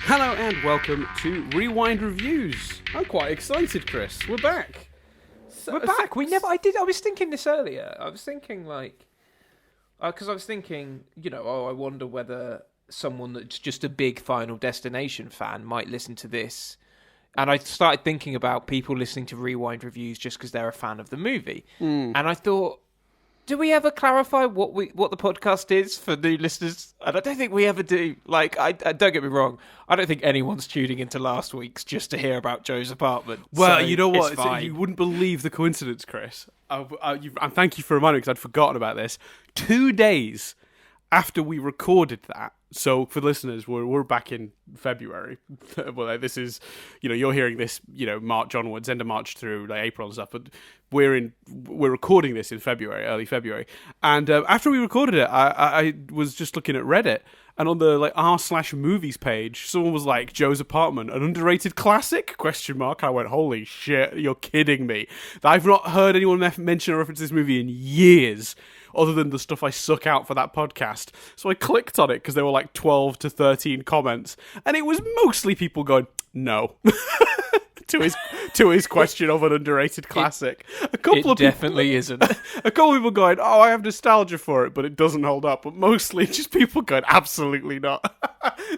Hello and welcome to Rewind Reviews. I'm quite excited, Chris. We're back. We're back. I was thinking this earlier. I was thinking because I was thinking, I wonder whether someone that's just a big Final Destination fan might listen to this. And I started thinking about people listening to Rewind Reviews just because they're a fan of the movie. And I thought, do we ever clarify what the podcast is for new listeners? And I don't think we ever do. Like, I don't get me wrong. I don't think anyone's tuning into last week's just to hear about Joe's apartment. Well, so you know what? it's fine. You wouldn't believe the coincidence, Chris. And thank you for reminding me because I'd forgotten about this. 2 days after we recorded that, so for listeners, we're back in February. Well, this is, you're hearing this, March onwards, end of March through like April and stuff. But we're recording this in February, early February. And after we recorded it, I was just looking at Reddit, and on the r/movies page, someone was like, "Joe's Apartment, an underrated classic?" ? And I went, "Holy shit, you're kidding me!" I've not heard anyone mention or reference this movie in years, other than the stuff I suck out for that podcast. So I clicked on it because there were like 12 to 13 comments, and it was mostly people going, "No." to his question of an underrated classic. It definitely isn't. A couple of people going, "Oh, I have nostalgia for it, but it doesn't hold up." But mostly just people going, "Absolutely not."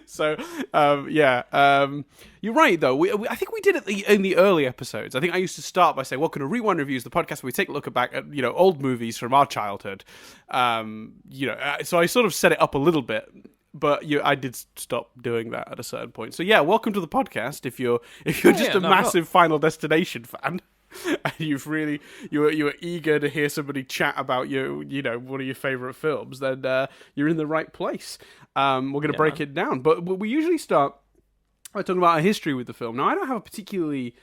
So, you're right though. I think we did it in the early episodes. I think I used to start by saying, "Welcome to Rewind Reviews, the podcast where we take a look back at old movies from our childhood." So I sort of set it up a little bit. But I did stop doing that at a certain point. So yeah, welcome to the podcast. If you're just a massive Final Destination fan, and you were eager to hear somebody chat about one of your favorite films, then you're in the right place. We're going to break it down, but we usually start by talking about a history with the film. Now, I don't have a particularly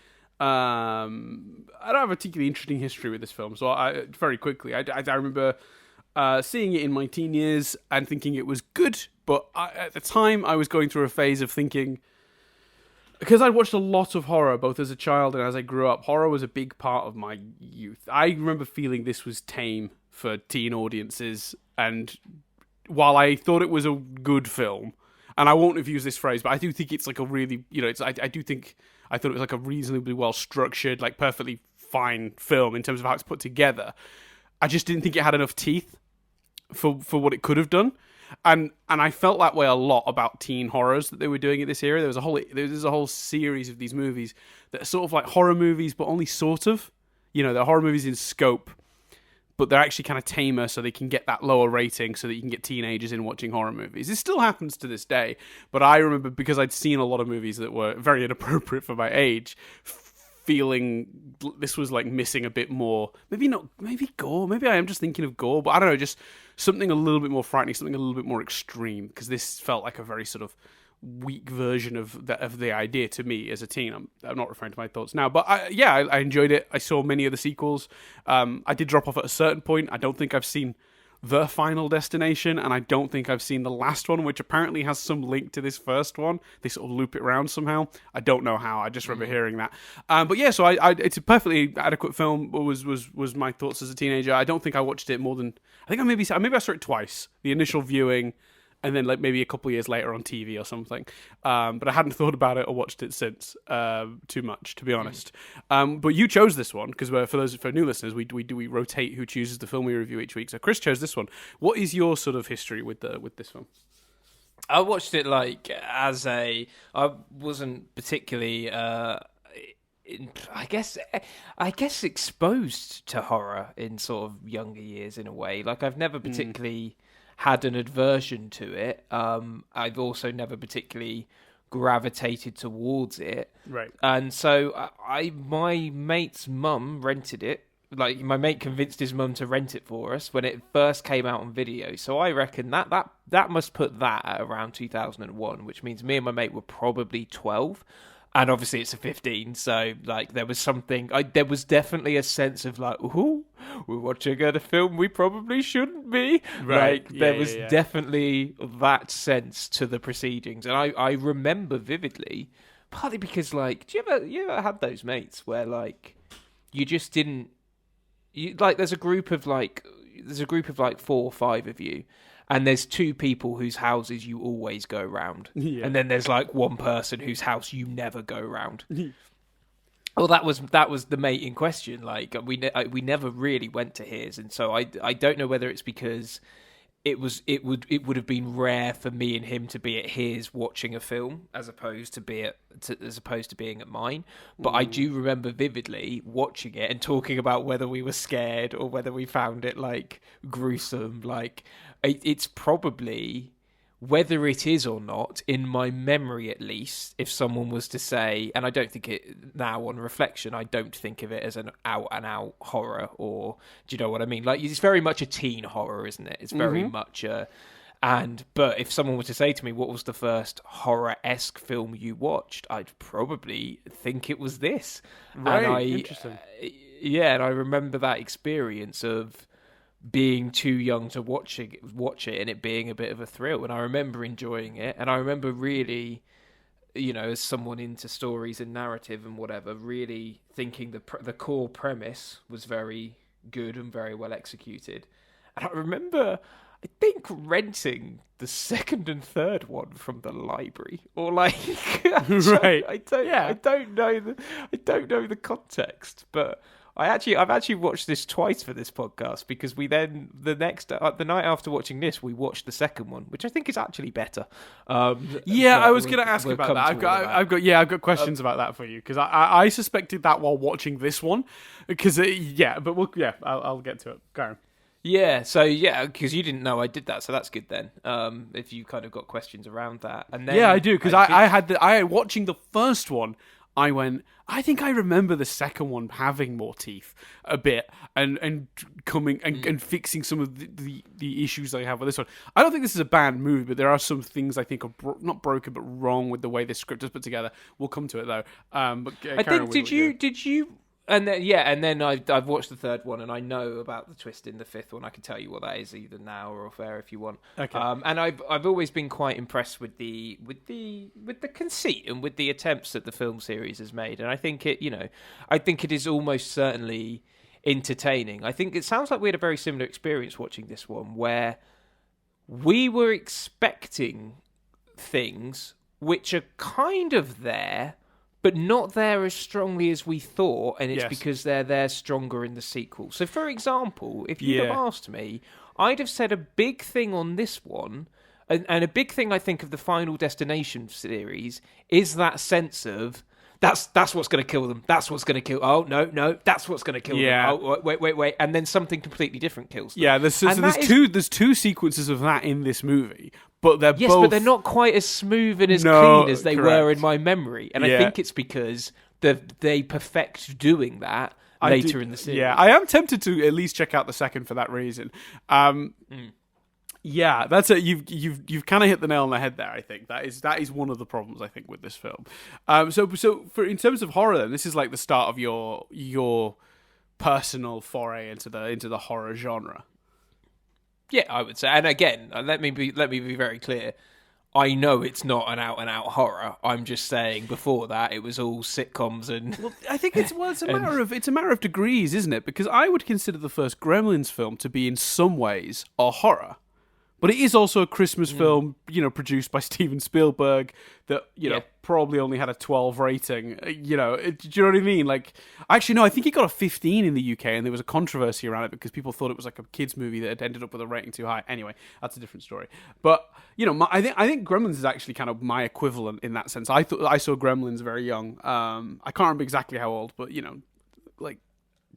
interesting history with this film. So very quickly, I remember seeing it in my teen years and thinking it was good. But at the time, I was going through a phase of thinking, because I'd watched a lot of horror, both as a child and as I grew up, horror was a big part of my youth. I remember feeling this was tame for teen audiences, and while I thought it was a good film, and I won't have used this phrase, but I do think it's like a really, I thought it was like a reasonably well-structured, like perfectly fine film in terms of how it's put together. I just didn't think it had enough teeth for what it could have done. And I felt that way a lot about teen horrors that they were doing in this era. There was a whole series of these movies that are sort of like horror movies, but only sort of. They're horror movies in scope, but they're actually kind of tamer, so they can get that lower rating, so that you can get teenagers in watching horror movies. It still happens to this day, but I remember, because I'd seen a lot of movies that were very inappropriate for my age, feeling this was like missing a bit more. Maybe gore. Maybe I am just thinking of gore, but I don't know, just something a little bit more frightening, something a little bit more extreme, because this felt like a very sort of weak version of the idea to me as a teen. I'm not referring to my thoughts now, but I enjoyed it. I saw many of the sequels. I did drop off at a certain point. I don't think I've seen The Final Destination, and I don't think I've seen the last one, which apparently has some link to this first one. They sort of loop it around somehow. I don't know how. I just remember hearing that. But yeah, so it's a perfectly adequate film. Was my thoughts as a teenager. I don't think I watched it more than, I think maybe I saw it twice. The initial viewing, and then like maybe a couple of years later on TV or something. But I hadn't thought about it or watched it since too much, to be honest. But you chose this one, because for new listeners, we rotate who chooses the film we review each week. So Chris chose this one. What is your sort of history with this film? I watched it I wasn't particularly I guess exposed to horror in sort of younger years in a way. Like, I've never particularly had an aversion to it. I've also never particularly gravitated towards it. Right. And so my mate's mum rented it. Like, my mate convinced his mum to rent it for us when it first came out on video. So I reckon that must put that at around 2001, which means me and my mate were probably 12. And obviously it's a 15, so like there was something. There was definitely a sense of like, ooh, we're watching a film we probably shouldn't be. Right. Like there was definitely that sense to the proceedings, and I remember vividly, partly because like, do you ever had those mates where like you just didn't, there's a group of like 4 or 5 of you. and there's two people whose houses you always go round, and then there's like one person whose house you never go round. Well, that was the mate in question. Like we never really went to his, and so I don't know whether it's because it would have been rare for me and him to be at his watching a film as opposed to being at mine. But I do remember vividly watching it and talking about whether we were scared or whether we found it like gruesome. Like it's probably, whether it is or not, in my memory at least, if someone was to say, and I don't think it now on reflection, I don't think of it as an out and out horror, or do you know what I mean? Like it's very much a teen horror, isn't it? It's very much but if someone were to say to me, what was the first horror-esque film you watched, I'd probably think it was this. Right, interesting. And I remember that experience of being too young to watch it and it being a bit of a thrill, and I remember enjoying it, and I remember really, as someone into stories and narrative and whatever, really thinking the core premise was very good and very well executed. And I remember, I think, renting the second and third one from the library, or like right. I don't know the context, but I've actually watched this twice for this podcast, because we then the night after watching this, we watched the second one, which I think is actually better. I was going to ask about that. I've got questions about that for you, because I suspected that while watching this one, because I'll get to it. Go on. Because you didn't know I did that, so that's good then. If you kind of got questions around that, and then I do, because I watching the first one, I went, I think I remember the second one having more teeth a bit and coming and fixing some of the issues I have with this one. I don't think this is a bad movie, but there are some things I think are not broken but wrong with the way this script is put together. We'll come to it though. Did you? And then I've watched the third one, and I know about the twist in the fifth one. I can tell you what that is either now or off air if you want. Okay. And I've always been quite impressed with the conceit and with the attempts that the film series has made, and I think it is almost certainly entertaining. I think it sounds like we had a very similar experience watching this one, where we were expecting things which are kind of there, but not there as strongly as we thought, and it's because they're there stronger in the sequel. So, for example, if you'd have asked me, I'd have said a big thing on this one, and a big thing I think of the Final Destination series, is that sense of, that's what's going to kill them. That's what's going to kill. Oh, no, that's what's going to kill them. Oh, wait. And then something completely different kills them. Yeah, there's two sequences of that in this movie. But but they're not quite as smooth and as clean as they were in my memory. And I think it's because they perfect doing that later in the series. Yeah, I am tempted to at least check out the second for that reason. Yeah, that's it. You've kind of hit the nail on the head there. I think that is one of the problems I think with this film. So for in terms of horror, then this is like the start of your personal foray into the horror genre. Yeah, I would say. And again, let me be very clear. I know it's not an out and out horror. I'm just saying before that it was all sitcoms and. Well, I think it's a matter of degrees, isn't it? Because I would consider the first Gremlins film to be in some ways a horror. But it is also a Christmas film, produced by Steven Spielberg that, probably only had a 12 rating. Do you know what I mean? Like, actually, no, I think it got a 15 in the UK, and there was a controversy around it because people thought it was like a kids movie that had ended up with a rating too high. Anyway, that's a different story. But, I think Gremlins is actually kind of my equivalent in that sense. I thought I saw Gremlins very young. I can't remember exactly how old, but, like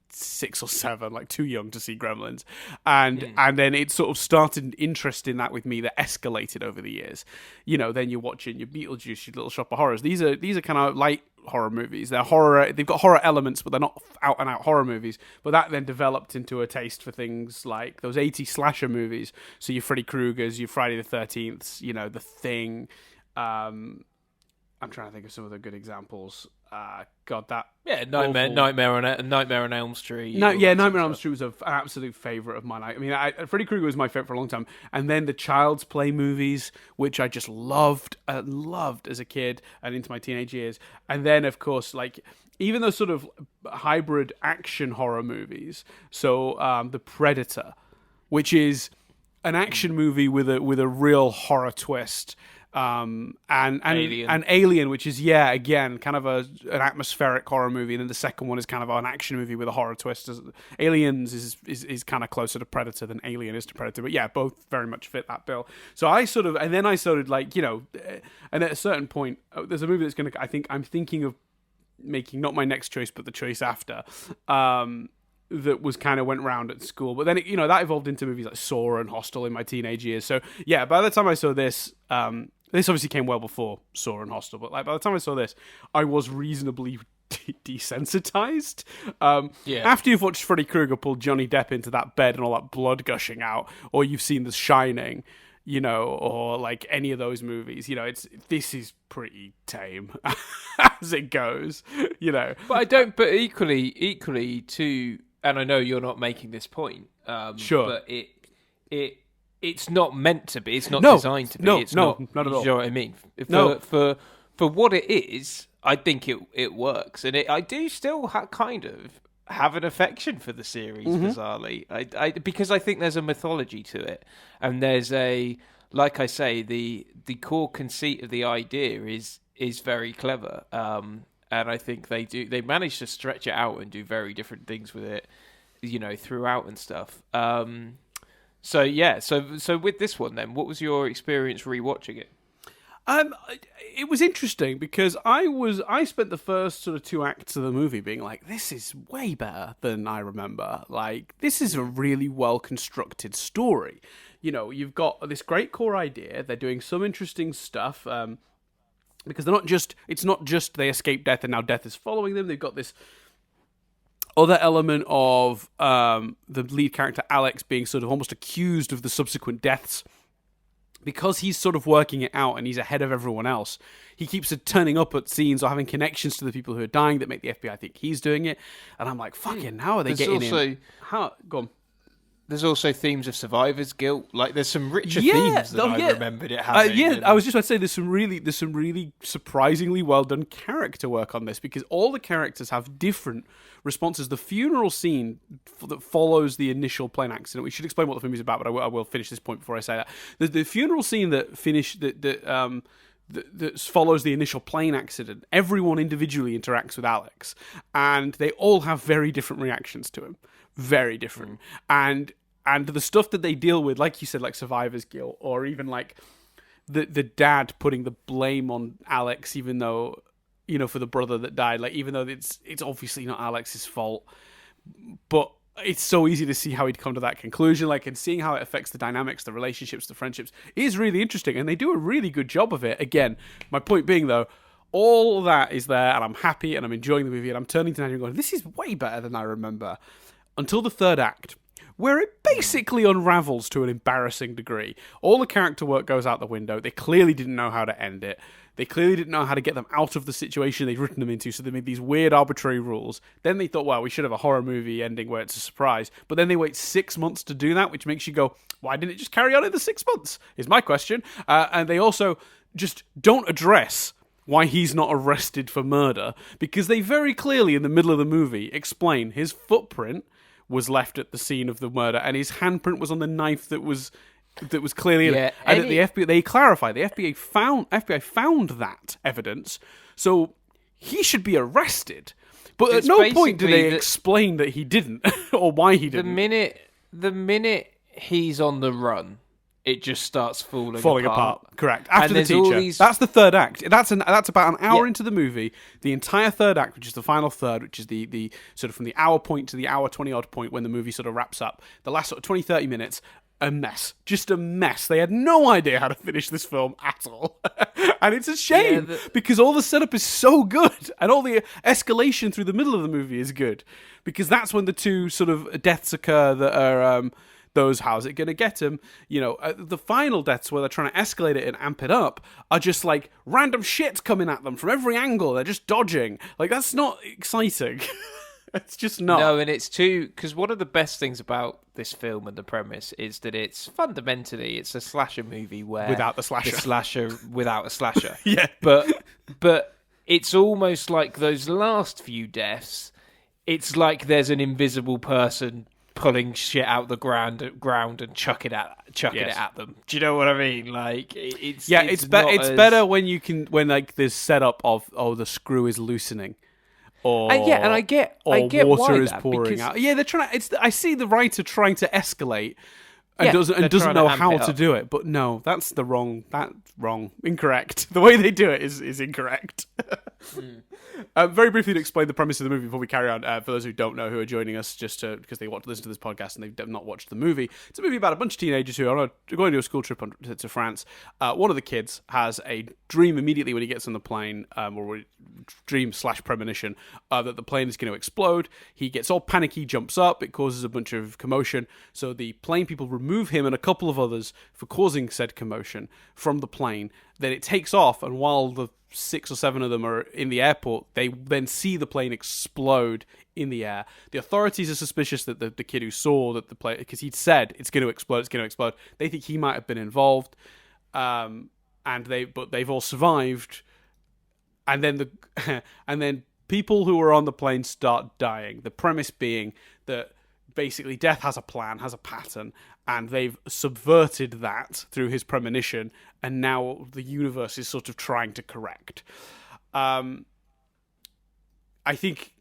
6 or 7, like too young to see Gremlins, and then it sort of started an interest in that with me that escalated over the years. Then you're watching your Beetlejuice, your Little Shop of Horrors. These are kind of light horror movies. They're horror. They've got horror elements, but they're not out and out horror movies. But that then developed into a taste for things like those 80s slasher movies. So your Freddy Kruegers, your Friday the 13th, The Thing. I'm trying to think of some of the good examples. Nightmare on Elm Street. Nightmare on Elm Street was an absolute favorite of mine. I mean, Freddy Krueger was my favorite for a long time, and then the Child's Play movies, which I just loved as a kid and into my teenage years, and then of course, like even those sort of hybrid action horror movies. So, The Predator, which is an action movie with a real horror twist. And Alien, which is again kind of an atmospheric horror movie, and then the second one is kind of an action movie with a horror twist. Aliens is kind of closer to Predator than Alien is to Predator, but both very much fit that bill. So I started like, and at a certain point, there's a movie that's gonna, I'm thinking of making not my next choice but the choice after. That was kind of went round at school, but then that evolved into movies like Saw and Hostel in my teenage years. So by the time I saw this, this obviously came well before Saw and Hostel, but like by the time I saw this, I was reasonably desensitized. After you've watched Freddy Krueger pull Johnny Depp into that bed and all that blood gushing out, or you've seen The Shining, or like any of those movies, this is pretty tame as it goes, But equally too. And I know you're not making this point. Sure. But it's not meant to be. It's not No. designed to be. No, it's no, not, not at all. You know what I mean? No. For what it is, I think it works. And I do still kind of have an affection for the series, bizarrely. I because I think there's a mythology to it. And there's like I say, the core conceit of the idea is very clever. And I think they manage to stretch it out and do very different things with it, throughout and stuff. So with this one then, what was your experience rewatching it? It was interesting because I spent the first sort of 2 acts of the movie being like, this is way better than I remember. Like, this is a really well constructed story. You've got this great core idea. They're doing some interesting stuff. Because it's not just they escape death and now death is following them. They've got this other element of the lead character Alex being sort of almost accused of the subsequent deaths. Because he's sort of working it out and he's ahead of everyone else, he keeps turning up at scenes or having connections to the people who are dying that make the FBI think he's doing it. And I'm like, fucking, how are they getting in? Go on. There's also themes of survivor's guilt. Like, there's some richer themes than I remembered it having. I was just about to say there's some really surprisingly well done character work on this, because all the characters have different responses. The funeral scene that follows the initial plane accident. We should explain what the film is about, but I will finish this point before I say that. The funeral scene that follows the initial plane accident, everyone individually interacts with Alex, and they all have very different reactions to him. Very different. And the stuff that they deal with, like you said, like survivor's guilt, or even like the dad putting the blame on Alex, even though, for the brother that died, like, even though it's obviously not Alex's fault, but it's so easy to see how he'd come to that conclusion, like, and seeing how it affects the dynamics, the relationships, the friendships is really interesting, and they do a really good job of it. Again, my point being, though, all that is there, and I'm happy, and I'm enjoying the movie, and I'm turning to Andrew and going, this is way better than I remember. Until the third act, where it basically unravels to an embarrassing degree. All the character work goes out the window. They clearly didn't know how to end it. They clearly didn't know how to get them out of the situation they'd written them into, so they made these weird arbitrary rules. Then they thought, well, we should have a horror movie ending where it's a surprise. But then they wait 6 months to do that, which makes you go, why didn't it just carry on in the 6 months, is my question. And they also just don't address why he's not arrested for murder, because they very clearly, in the middle of the movie, explain his footprint was left at the scene of the murder, and his handprint was on the knife that was clearly in it. And at the FBI, they clarify, the FBI found that evidence, so he should be arrested. But at no point do they explain that he didn't, or why he didn't. The minute he's on the run, it just starts falling apart. Correct. After the teacher. That's the third act. That's about an hour into the movie. The entire third act, which is the final third, which is the sort of from the hour point to the hour 20-odd point when the movie sort of wraps up. The last sort of 20, 30 minutes, a mess. Just a mess. They had no idea how to finish this film at all. And it's a shame, because all the setup is so good, and all the escalation through the middle of the movie is good. Because that's when the two sort of deaths occur that are... those, how's it going to get him? The final deaths where they're trying to escalate it and amp it up are just like random shit coming at them from every angle. They're just dodging. Like, that's not exciting. It's just not. No, and it's too, because one of the best things about this film and the premise is that it's fundamentally, it's a slasher movie where without the slasher, without a slasher. Yeah, but it's almost like those last few deaths. It's like there's an invisible person pulling shit out the ground and chucking it at them. Do you know what I mean? Like it's better when like there's setup of the screw is loosening. Or I get water is that, pouring out. Yeah, they're trying to. I see the writer trying to escalate and Yeah, doesn't know how to do it. But no, that's wrong. Incorrect. The way they do it is incorrect. Very briefly to explain the premise of the movie before we carry on, for those who don't know, who are joining us just because they want to listen to this podcast and they've not watched the movie. It's a movie about a bunch of teenagers who are going to a school trip to France. One of the kids has a dream immediately when he gets on the plane, or dream/premonition, that the plane is going to explode. He gets all panicky, jumps up, it causes a bunch of commotion, so the plane people remove him and a couple of others for causing said commotion from the plane. Then it takes off, and while the 6 or 7 of them are in the airport, they then see the plane explode in the air. The authorities are suspicious that the kid who saw that the plane, because he'd said it's going to explode, they think he might have been involved, but they've all survived. And then people who are on the plane start dying. The premise being that basically death has a plan, has a pattern, and they've subverted that through his premonition, and now the universe is sort of trying to correct. I think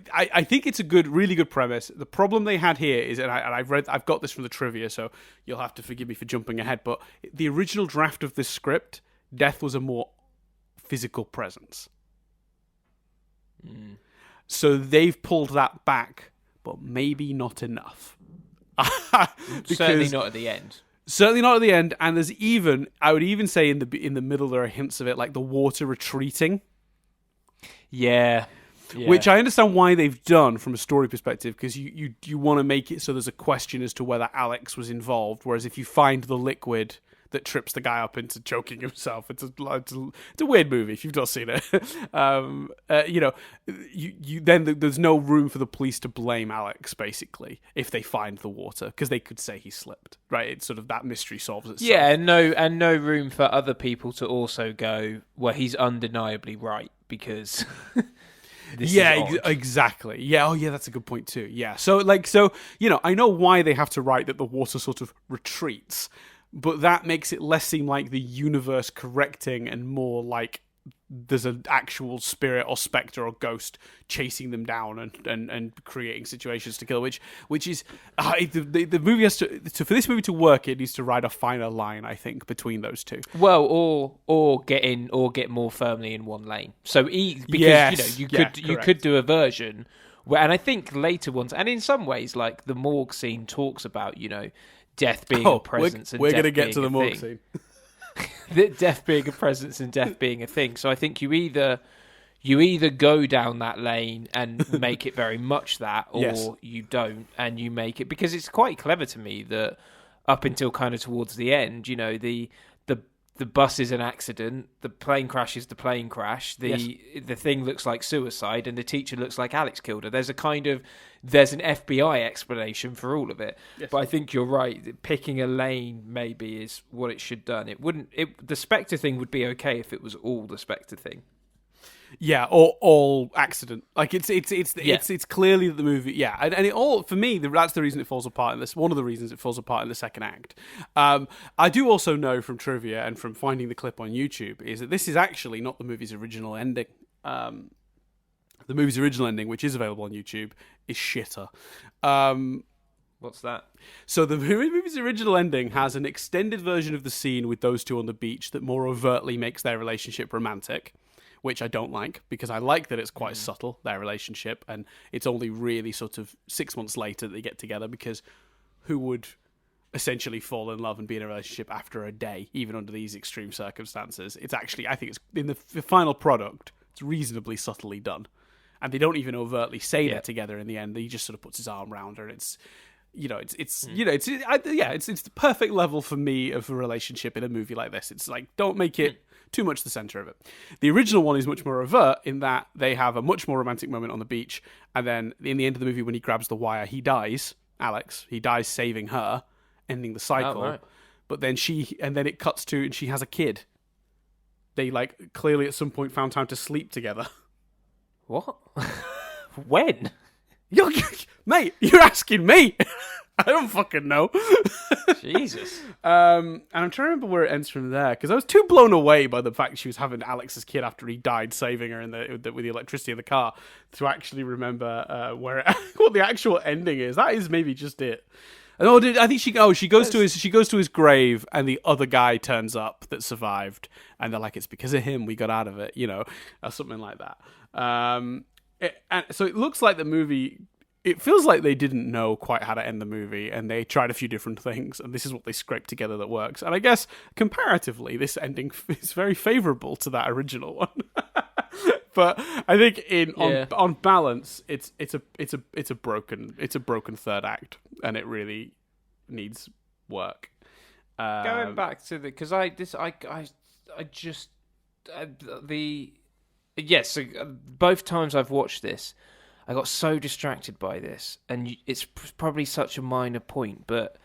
it's a really good premise. The problem they had here is, I've got this from the trivia, so you'll have to forgive me for jumping ahead, but the original draft of this script, death was a more physical presence. So they've pulled that back, but maybe not enough. Certainly not at the end. Certainly not at the end. And I would even say in the middle there are hints of it, like the water retreating. Yeah. Which I understand why they've done from a story perspective, because you want to make it so there's a question as to whether Alex was involved. Whereas if you find the liquid that trips the guy up into choking himself, it's a weird movie if you've not seen it. There's no room for the police to blame Alex basically if they find the water, because they could say he slipped. Right? It's sort of that mystery solves itself. Yeah, and no room for other people to also go, well, he's undeniably right because. Exactly. Yeah. Oh, yeah. That's a good point too. Yeah. So, I know why they have to write that the water sort of retreats, but that makes it less seem like the universe correcting and more like there's an actual spirit or specter or ghost chasing them down and creating situations to kill, which is the movie has to for this movie to work, it needs to ride a finer line, I think, between those two. Well, or get more firmly in one lane. So you could do a version where, and I think later ones, and in some ways, like the morgue scene talks about death being a presence. We're going to get to the morgue scene. Death being a presence and death being a thing. So I think you either go down that lane and make it very much that, or yes, you don't and you make it, because it's quite clever to me that up until kind of towards the end, the bus is an accident, the plane crash is the plane crash, the thing looks like suicide, and the teacher looks like Alex killed her. There's an FBI explanation for all of it. Yes. But I think you're right. Picking a lane maybe is what it should done. The Spectre thing would be okay if it was all the Spectre thing. Yeah, or all accident. Like it's clearly the movie. Yeah, and it all, for me, that's the reason it falls apart in this. One of the reasons it falls apart in the second act. I do also know from trivia and from finding the clip on YouTube is that this is actually not the movie's original ending. The movie's original ending, which is available on YouTube, is shitter. What's that? So the movie's original ending has an extended version of the scene with those two on the beach that more overtly makes their relationship romantic, which I don't like, because I like that it's quite subtle, their relationship, and it's only really sort of 6 months later that they get together, because who would essentially fall in love and be in a relationship after a day, even under these extreme circumstances? It's actually, I think it's in the final product, it's reasonably subtly done. And they don't even overtly say they're together in the end. He just sort of puts his arm around her, and it's the perfect level for me of a relationship in a movie like this. It's like, don't make it too much the center of it. The original one is much more overt in that they have a much more romantic moment on the beach, and then in the end of the movie when he grabs the wire, he dies. Alex, he dies saving her, ending the cycle. Oh, right. But then then it cuts to, and she has a kid. They clearly at some point found time to sleep together. What? When? Mate, you're asking me. I don't fucking know. Jesus. And I'm trying to remember where it ends from there because I was too blown away by the fact she was having Alex's kid after he died, saving her with the electricity of the car, to actually remember what the actual ending is. That is maybe just it. I think she goes to his grave, and the other guy turns up that survived, and they're like, it's because of him we got out of it, or something like that. And so it looks like the movie. It feels like they didn't know quite how to end the movie, and they tried a few different things, and this is what they scraped together that works. And I guess comparatively, this ending is very favourable to that original one. But I think on balance, it's a broken third act, and it really needs work. Going back to both times I've watched this, I got so distracted by this, and it's probably such a minor point, but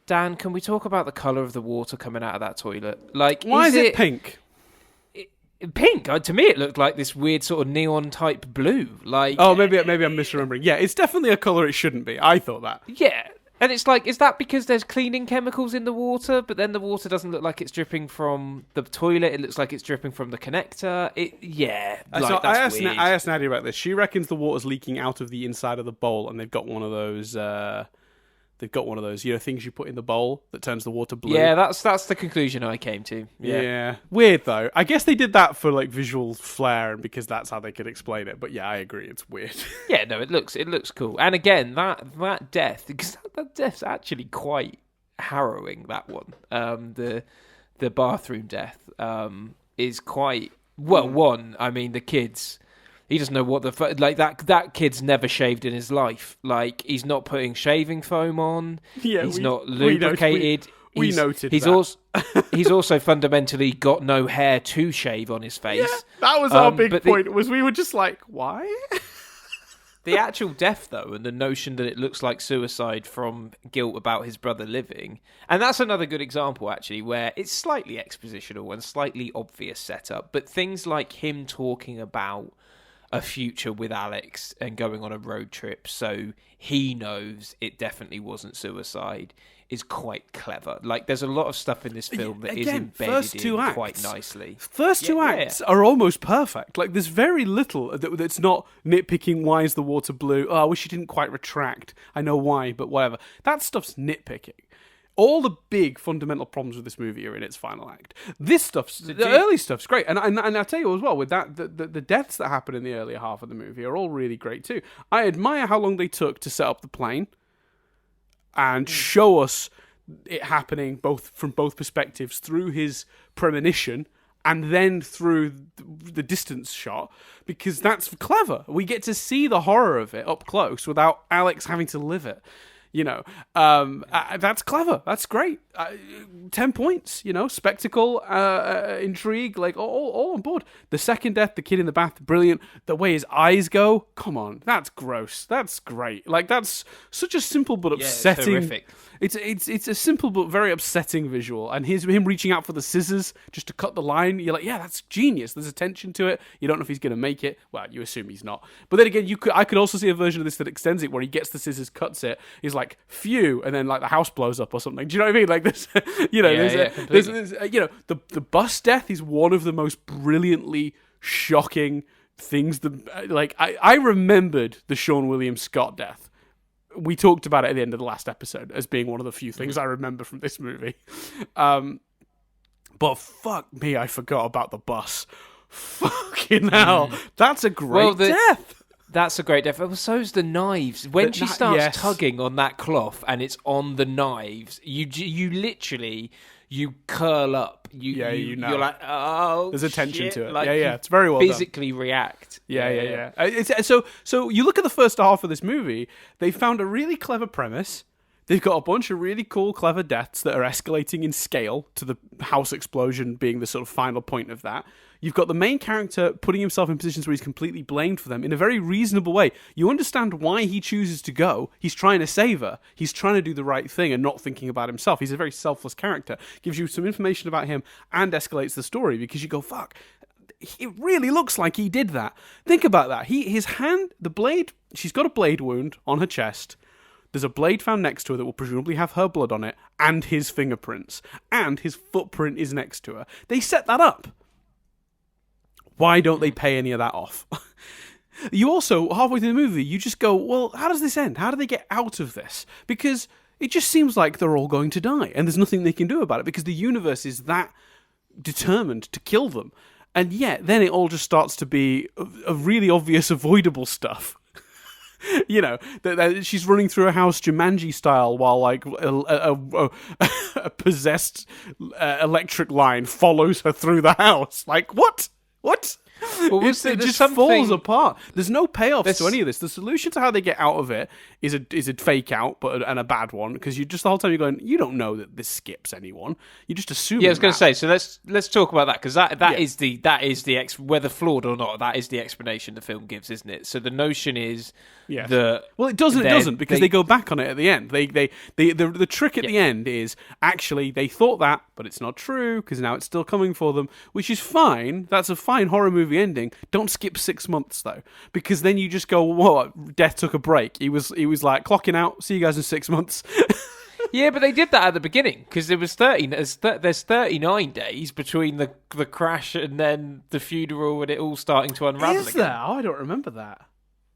Dan, can we talk about the colour of the water coming out of that toilet? Like, why is it pink? Pink? To me, it looked like this weird sort of neon type blue. Like, oh, maybe I'm misremembering. Yeah, it's definitely a colour it shouldn't be. I thought that. Yeah. And it's like, is that because there's cleaning chemicals in the water, but then the water doesn't look like it's dripping from the toilet, it looks like it's dripping from the connector? That's weird. I asked Nadia about this. She reckons the water's leaking out of the inside of the bowl, and they've got one of those things you put in the bowl that turns the water blue. Yeah, that's the conclusion I came to. Yeah. Weird, though. I guess they did that for, like, visual flair, and because that's how they could explain it. But yeah, I agree. It's weird. Yeah, no, it looks cool. And again, that death, because that death's actually quite harrowing, that one. The bathroom death is quite... Well, one, I mean, the kids... He doesn't know what that kid's never shaved in his life. Like, he's not putting shaving foam on. Yeah, he's not lubricated. We noted he's that. He's also fundamentally got no hair to shave on his face. Yeah, that was our big point. We were just like, why? The actual death, though, and the notion that it looks like suicide from guilt about his brother living, and that's another good example, actually, where it's slightly expositional and slightly obvious setup, but things like him talking about a future with Alex and going on a road trip so he knows it definitely wasn't suicide is quite clever. Like, there's a lot of stuff in this film that is embedded in quite nicely. First two acts are almost perfect. Like, there's very little that's not nitpicking, why is the water blue? Oh, I wish you didn't quite retract. I know why, but whatever. That stuff's nitpicking. All the big fundamental problems with this movie are in its final act. The early stuff's great, and I'll tell you as well, with that, the deaths that happen in the earlier half of the movie are all really great too. I admire how long they took to set up the plane and show us it happening from both perspectives, through his premonition and then through the distance shot, because that's clever. We get to see the horror of it up close without Alex having to live it. That's clever. That's great. 10 points, spectacle, intrigue, like all on board. The second death, the kid in the bath, brilliant. The way his eyes go, come on, that's gross. That's great. Like, that's such a simple but upsetting. It's horrific. It's a simple but very upsetting visual, and him reaching out for the scissors just to cut the line. You're like, yeah, that's genius. There's attention to it. You don't know if he's going to make it. Well, you assume he's not. But then again, I could also see a version of this that extends it, where he gets the scissors, cuts it. He's like, phew, and then like the house blows up or something. Do you know what I mean? Like this, the bus death is one of the most brilliantly shocking things. I remembered the Sean William Scott death. We talked about it at the end of the last episode as being one of the few things I remember from this movie. But fuck me, I forgot about the bus. Fucking hell. That's a great death. That's a great death. Well, so's the knives. When she starts tugging on that cloth and it's on the knives, you literally... You curl up. You're like, oh, there's attention shit. To it. Like, it's very well physically react. Yeah. So you look at the first half of this movie. They found a really clever premise. They've got a bunch of really cool, clever deaths that are escalating in scale to the house explosion being the sort of final point of that. You've got the main character putting himself in positions where he's completely blamed for them in a very reasonable way. You understand why he chooses to go. He's trying to save her. He's trying to do the right thing and not thinking about himself. He's a very selfless character. Gives you some information about him and escalates the story, because you go, fuck, it really looks like he did that. Think about that. His hand, the blade, she's got a blade wound on her chest. There's a blade found next to her that will presumably have her blood on it, and his fingerprints, and his footprint is next to her. They set that up. Why don't they pay any of that off? You also, halfway through the movie, you just go, well, how does this end? How do they get out of this? Because it just seems like they're all going to die, and there's nothing they can do about it, because the universe is that determined to kill them. And yet, then it all just starts to be a really obvious, avoidable stuff. You know, that she's running through a house Jumanji style while like a possessed electric line follows her through the house. Like, what? Well, it just falls apart. There's no payoffs to any of this. The solution to how they get out of it is a fake out, and a bad one, because you just the whole time you're going, you don't know that this skips anyone. You just assume. Yeah, I was going to say. So let's talk about that, because that is the whether flawed or not. That is the explanation the film gives, isn't it? So the notion is that it doesn't because they go back on it at the end. The trick at the end is actually they thought that, but it's not true because now it's still coming for them, which is fine. That's a fine horror movie ending. Don't skip 6 months though, because then you just go, what? Death took a break. He was like clocking out. See you guys in 6 months. Yeah, but they did that at the beginning because there was 30. There's 39 days between the crash and then the funeral and it all starting to unravel. Is there? Oh, I don't remember that.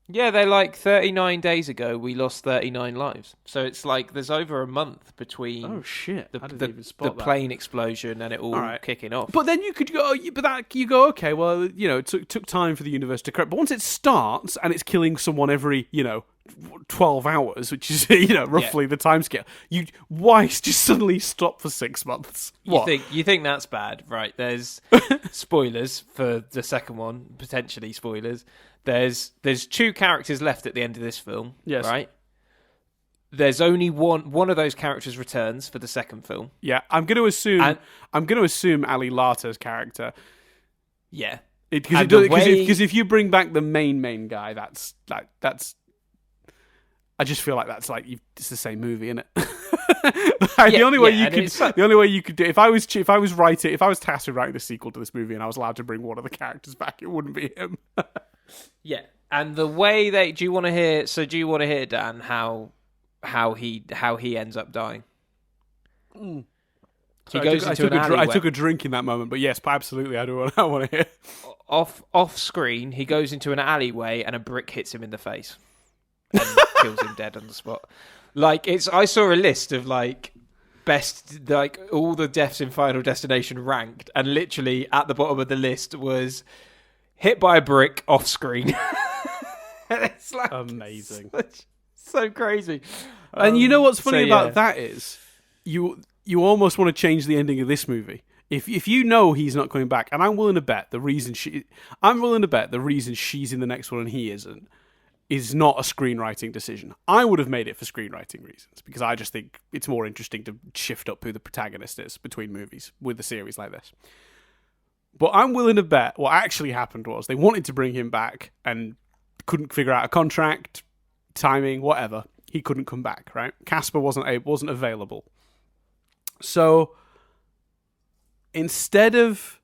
Yeah, they're like 39 days ago we lost 39 lives. So it's like there's over a month between the plane explosion and it all kicking off. But then you could go, okay, well, you know, it took time for the universe to correct. But once it starts and it's killing someone every, 12 hours, which is, roughly the time scale, why just suddenly stop for 6 months? You think that's bad, right? There's spoilers for the second one, potentially spoilers. There's two characters left at the end of this film, yes, right? There's only one of those characters returns for the second film. Yeah, I'm going to assume Ali Larter's character. Yeah, because if you bring back the main guy, that's I just feel like that's like it's the same movie, isn't it? The only way you could do if I was tasked with writing the sequel to this movie and I was allowed to bring one of the characters back, it wouldn't be him. Yeah, and the way do you want to hear, Dan, how he ends up dying? He goes into an alleyway. I took a drink in that moment, but yes, absolutely, I want to hear. Off screen, he goes into an alleyway and a brick hits him in the face and kills him dead on the spot. Like I saw a list of best all the deaths in Final Destination ranked, and literally at the bottom of the list was hit by a brick off screen. It's like amazing, so crazy. And you know what's funny about that is you almost want to change the ending of this movie. If you know he's not coming back, and I'm willing to bet the reason she's in the next one and he isn't, is not a screenwriting decision. I would have made it for screenwriting reasons, because I just think it's more interesting to shift up who the protagonist is between movies with a series like this. But I'm willing to bet what actually happened was they wanted to bring him back and couldn't figure out a contract, timing, whatever. He couldn't come back, right? Casper wasn't available. So instead of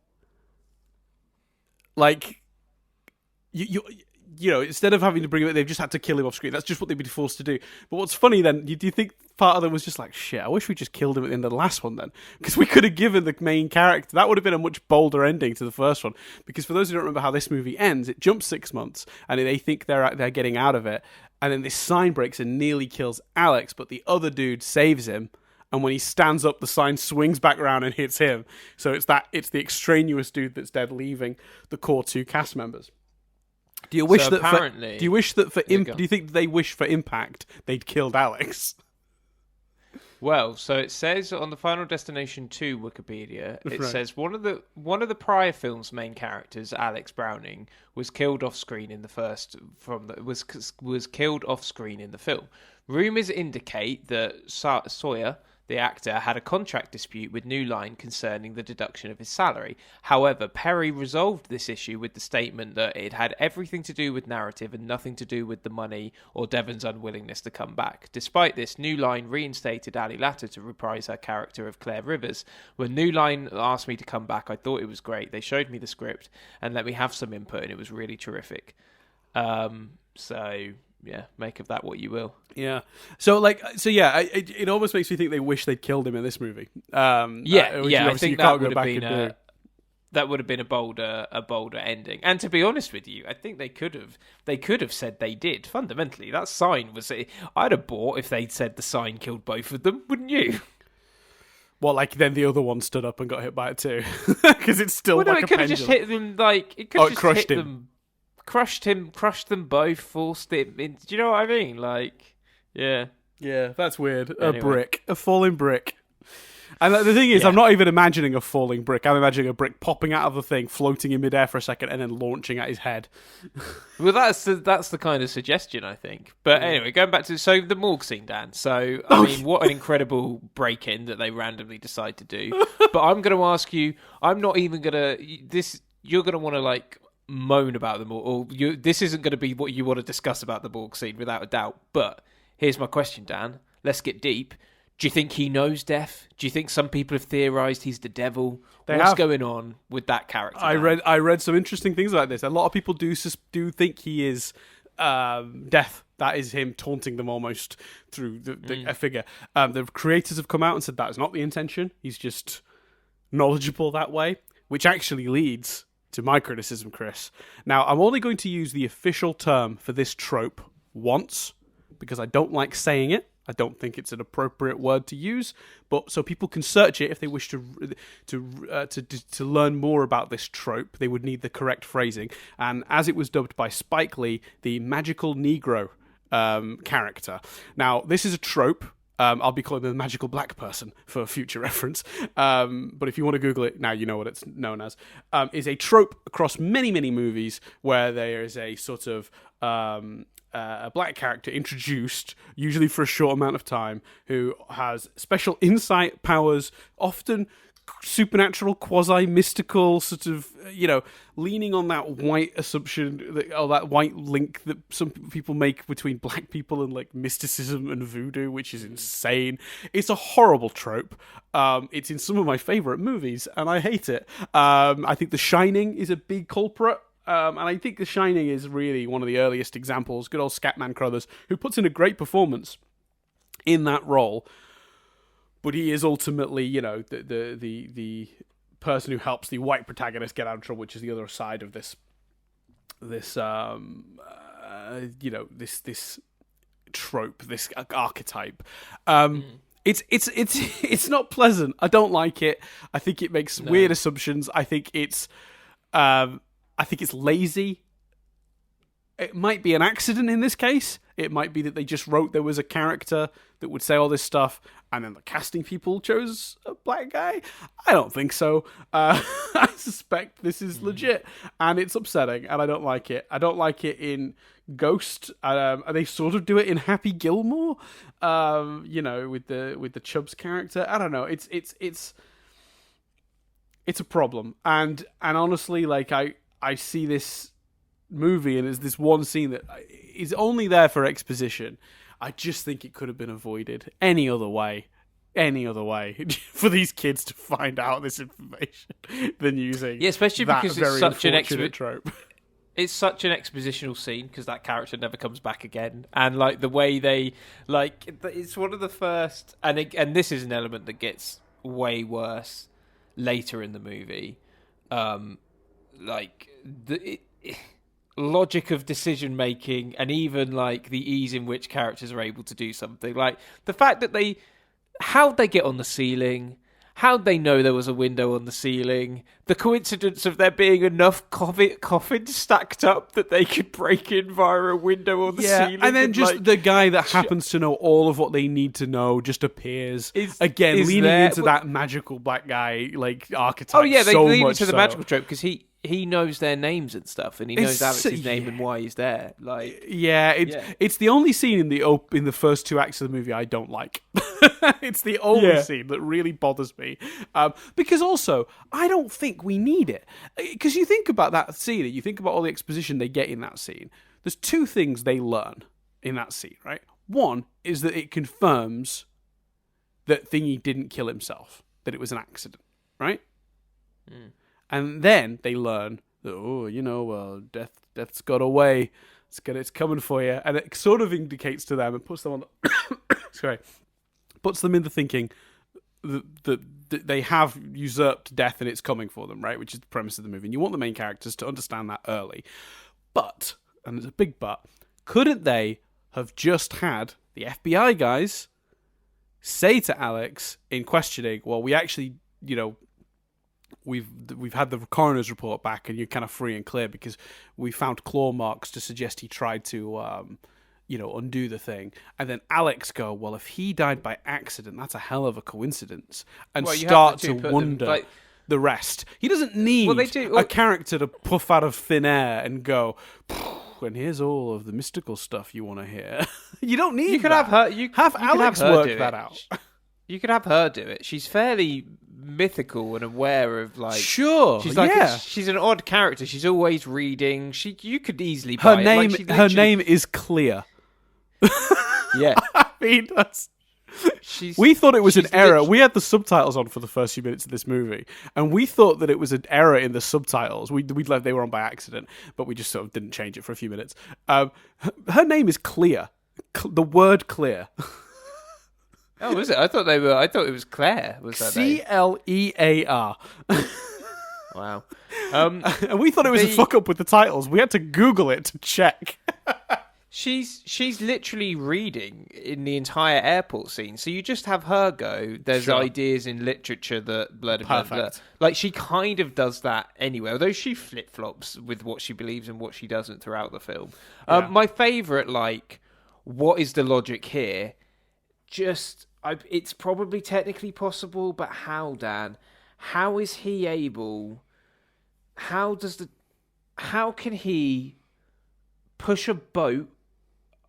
instead of having to bring him, they've just had to kill him off screen. That's just what they've been forced to do. But what's funny then, do you think part of them was just like, shit, I wish we just killed him at the end of the last one then? Because we could have given the main character, that would have been a much bolder ending to the first one. Because for those who don't remember how this movie ends, it jumps 6 months and they think they're getting out of it. And then this sign breaks and nearly kills Alex, but the other dude saves him. And when he stands up, the sign swings back around and hits him. So it's the extraneous dude that's dead, leaving the core 2 cast members. Do you think they wish for impact they'd killed Alex? Well, so it says on the Final Destination 2 Wikipedia, it says one of the prior film's main characters, Alex Browning, was killed off screen in the first was killed off screen in the film. Rumors indicate that Sawyer the actor, had a contract dispute with New Line concerning the deduction of his salary. However, Perry resolved this issue with the statement that it had everything to do with narrative and nothing to do with the money or Devon's unwillingness to come back. Despite this, New Line reinstated Ali Latta to reprise her character of Claire Rivers. When New Line asked me to come back, I thought it was great. They showed me the script and let me have some input, and it was really terrific. So yeah, make of that what you will. Yeah. So yeah, it almost makes me think they wish they'd killed him in this movie. I think that would have been a bolder ending. And to be honest with you, I think they could have said they did. Fundamentally, that sign was. I'd have bought if they'd said the sign killed both of them, wouldn't you? Well, like then the other one stood up and got hit by it too, because it's still like a pendulum. It could have just hit them. Like it could have just hit them. Crushed them both, forced it in. Do you know what I mean? Like, yeah. Yeah, that's weird. Anyway. A falling brick. And the thing is, I'm not even imagining a falling brick. I'm imagining a brick popping out of the thing, floating in midair for a second, and then launching at his head. Well, that's the kind of suggestion, I think. But anyway, going back to the morgue scene, Dan. So, I mean, what an incredible break-in that they randomly decide to do. But I'm going to ask you, I'm not even going to... You're going to want to, like... moan about them or this isn't going to be what you want to discuss about the morgue scene without a doubt. But here's my question, Dan. Let's get deep. Do you think he knows death? Do you think some people have theorized he's the devil? What's going on with that character? I read some interesting things about this. A lot of people do think he is death. That is him taunting them almost through a figure. The creators have come out and said that is not the intention. He's just knowledgeable that way, which actually leads to my criticism, Chris. Now, I'm only going to use the official term for this trope once, because I don't like saying it. I don't think it's an appropriate word to use, but so people can search it if they wish to learn more about this trope. They would need the correct phrasing, and as it was dubbed by Spike Lee, the magical Negro character. Now, this is a trope. I'll be calling them the magical black person for future reference. But if you want to Google it, now you know what it's known as. Is a trope across many, many movies where there is a sort of a black character introduced, usually for a short amount of time, who has special insight powers, often supernatural, quasi-mystical, sort of, leaning on that white assumption, or that white link that some people make between black people and, like, mysticism and voodoo, which is insane. It's a horrible trope. It's in some of my favourite movies, and I hate it. I think The Shining is a big culprit. And I think The Shining is really one of the earliest examples. Good old Scatman Crothers, who puts in a great performance in that role. But he is ultimately, the person who helps the white protagonist get out of trouble, which is the other side of this trope, this archetype. It's not pleasant. I don't like it. I think it makes weird assumptions. I think it's lazy. It might be an accident in this case. It might be that they just wrote there was a character that would say all this stuff, and then the casting people chose a black guy. I don't think so. I suspect this is legit, and it's upsetting, and I don't like it. I don't like it in Ghost. They sort of do it in Happy Gilmore, with the Chubbs character. I don't know. It's a problem, and honestly, like I see this movie, and there's this one scene that is only there for exposition. I just think it could have been avoided any other way for these kids to find out this information than using especially because it's such an trope. It's such an expositional scene because that character never comes back again, and like the way they it's one of the first, and this is an element that way worse later in the movie. Logic of decision making, and even like the ease in which characters are able to do something, like the fact that how'd they get on the ceiling, how'd they know there was a window on the ceiling, the coincidence of there being enough coffins stacked up that they could break in via a window on the ceiling, and then just the guy that happens to know all of what they need to know just appears leaning into that magical black guy like archetype. They lean into the magical trope because he knows their names and stuff, and he knows Alex's name and why he's there. Like, it's the only scene in the first two acts of the movie I don't like. It's the only scene that really bothers me, because also I don't think we need it. Because you think about that scene, you think about all the exposition they get in that scene. There's two things they learn in that scene, right? One is that it confirms that Thingy didn't kill himself, that it was an accident, right? Mm. And then they learn that, death's got away. It's coming for you. And it sort of indicates to them and puts them on the puts them into thinking that they have usurped death and it's coming for them, right? Which is the premise of the movie. And you want the main characters to understand that early. But, and there's a big but, couldn't they have just had the FBI guys say to Alex in questioning, well, we actually, we've had the coroner's report back and you're kind of free and clear because we found claw marks to suggest he tried to, undo the thing. And then Alex go, well, if he died by accident, that's a hell of a coincidence. And start to wonder the rest. He doesn't need a character to puff out of thin air and go, and here's all of the mystical stuff you want to hear. You don't need. You could have her. Have Alex work that out. You could have her do it. She's fairly mythical and aware of Sure. She's she's an odd character. She's always reading. You could easily her buy name. It. Her name is Clear. Yeah. I mean, we thought it was an error. We had the subtitles on for the first few minutes of this movie, and we thought that it was an error in the subtitles. We'd left they were on by accident, but we just sort of didn't change it for a few minutes. Her name is Clear. The word Clear. Oh, was it? I thought it was Claire. Was that Clear? Wow. And we thought it was a fuck up with the titles. We had to Google it to check. She's literally reading in the entire airport scene. So you just have her go, there's ideas in literature that blah, blah, blah, blah. Like, she kind of does that anyway, although she flip-flops with what she believes and what she doesn't throughout the film. Yeah. My favourite, what is the logic here? It's probably technically possible, but how, Dan? How is he able... How can he push a boat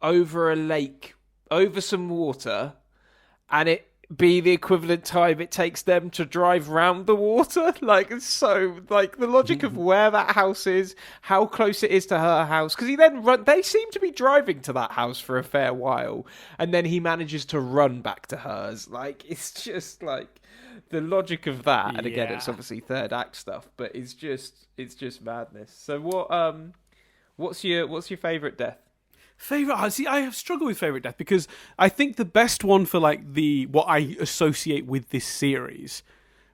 over a lake, over some water, and it be the equivalent time it takes them to drive round the water? The logic of where that house is, how close it is to her house, because they seem to be driving to that house for a fair while, and then he manages to run back to hers. It's just the logic of that, and again, it's obviously third act stuff, but it's just madness. So what's your favourite death? I have struggled with favourite death because I think the best one for what I associate with this series,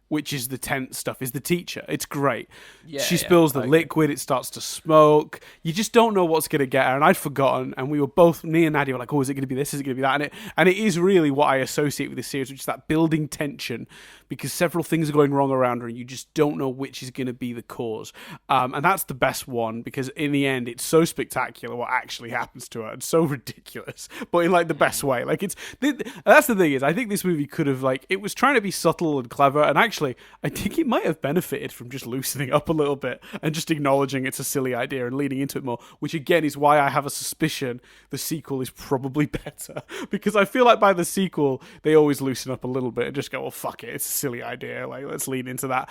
which is the tent stuff, is the teacher. It's great. Yeah, she spills the liquid, it starts to smoke. You just don't know what's going to get her, and I'd forgotten, and we were both, me and Nadia were like, oh, is it going to be this? Is it going to be that? And it is really what I associate with this series, which is that building tension, because several things are going wrong around her, and you just don't know which is going to be the cause. And that's the best one, because in the end, it's so spectacular what actually happens to her, and so ridiculous, but in the best way. That's the thing is, I think this movie could have, it was trying to be subtle and clever, and actually, I think it might have benefited from just loosening up a little bit and just acknowledging it's a silly idea and leaning into it more, which again is why I have a suspicion the sequel is probably better, because I feel like by the sequel they always loosen up a little bit and just go, well, fuck it, it's a silly idea, let's lean into that.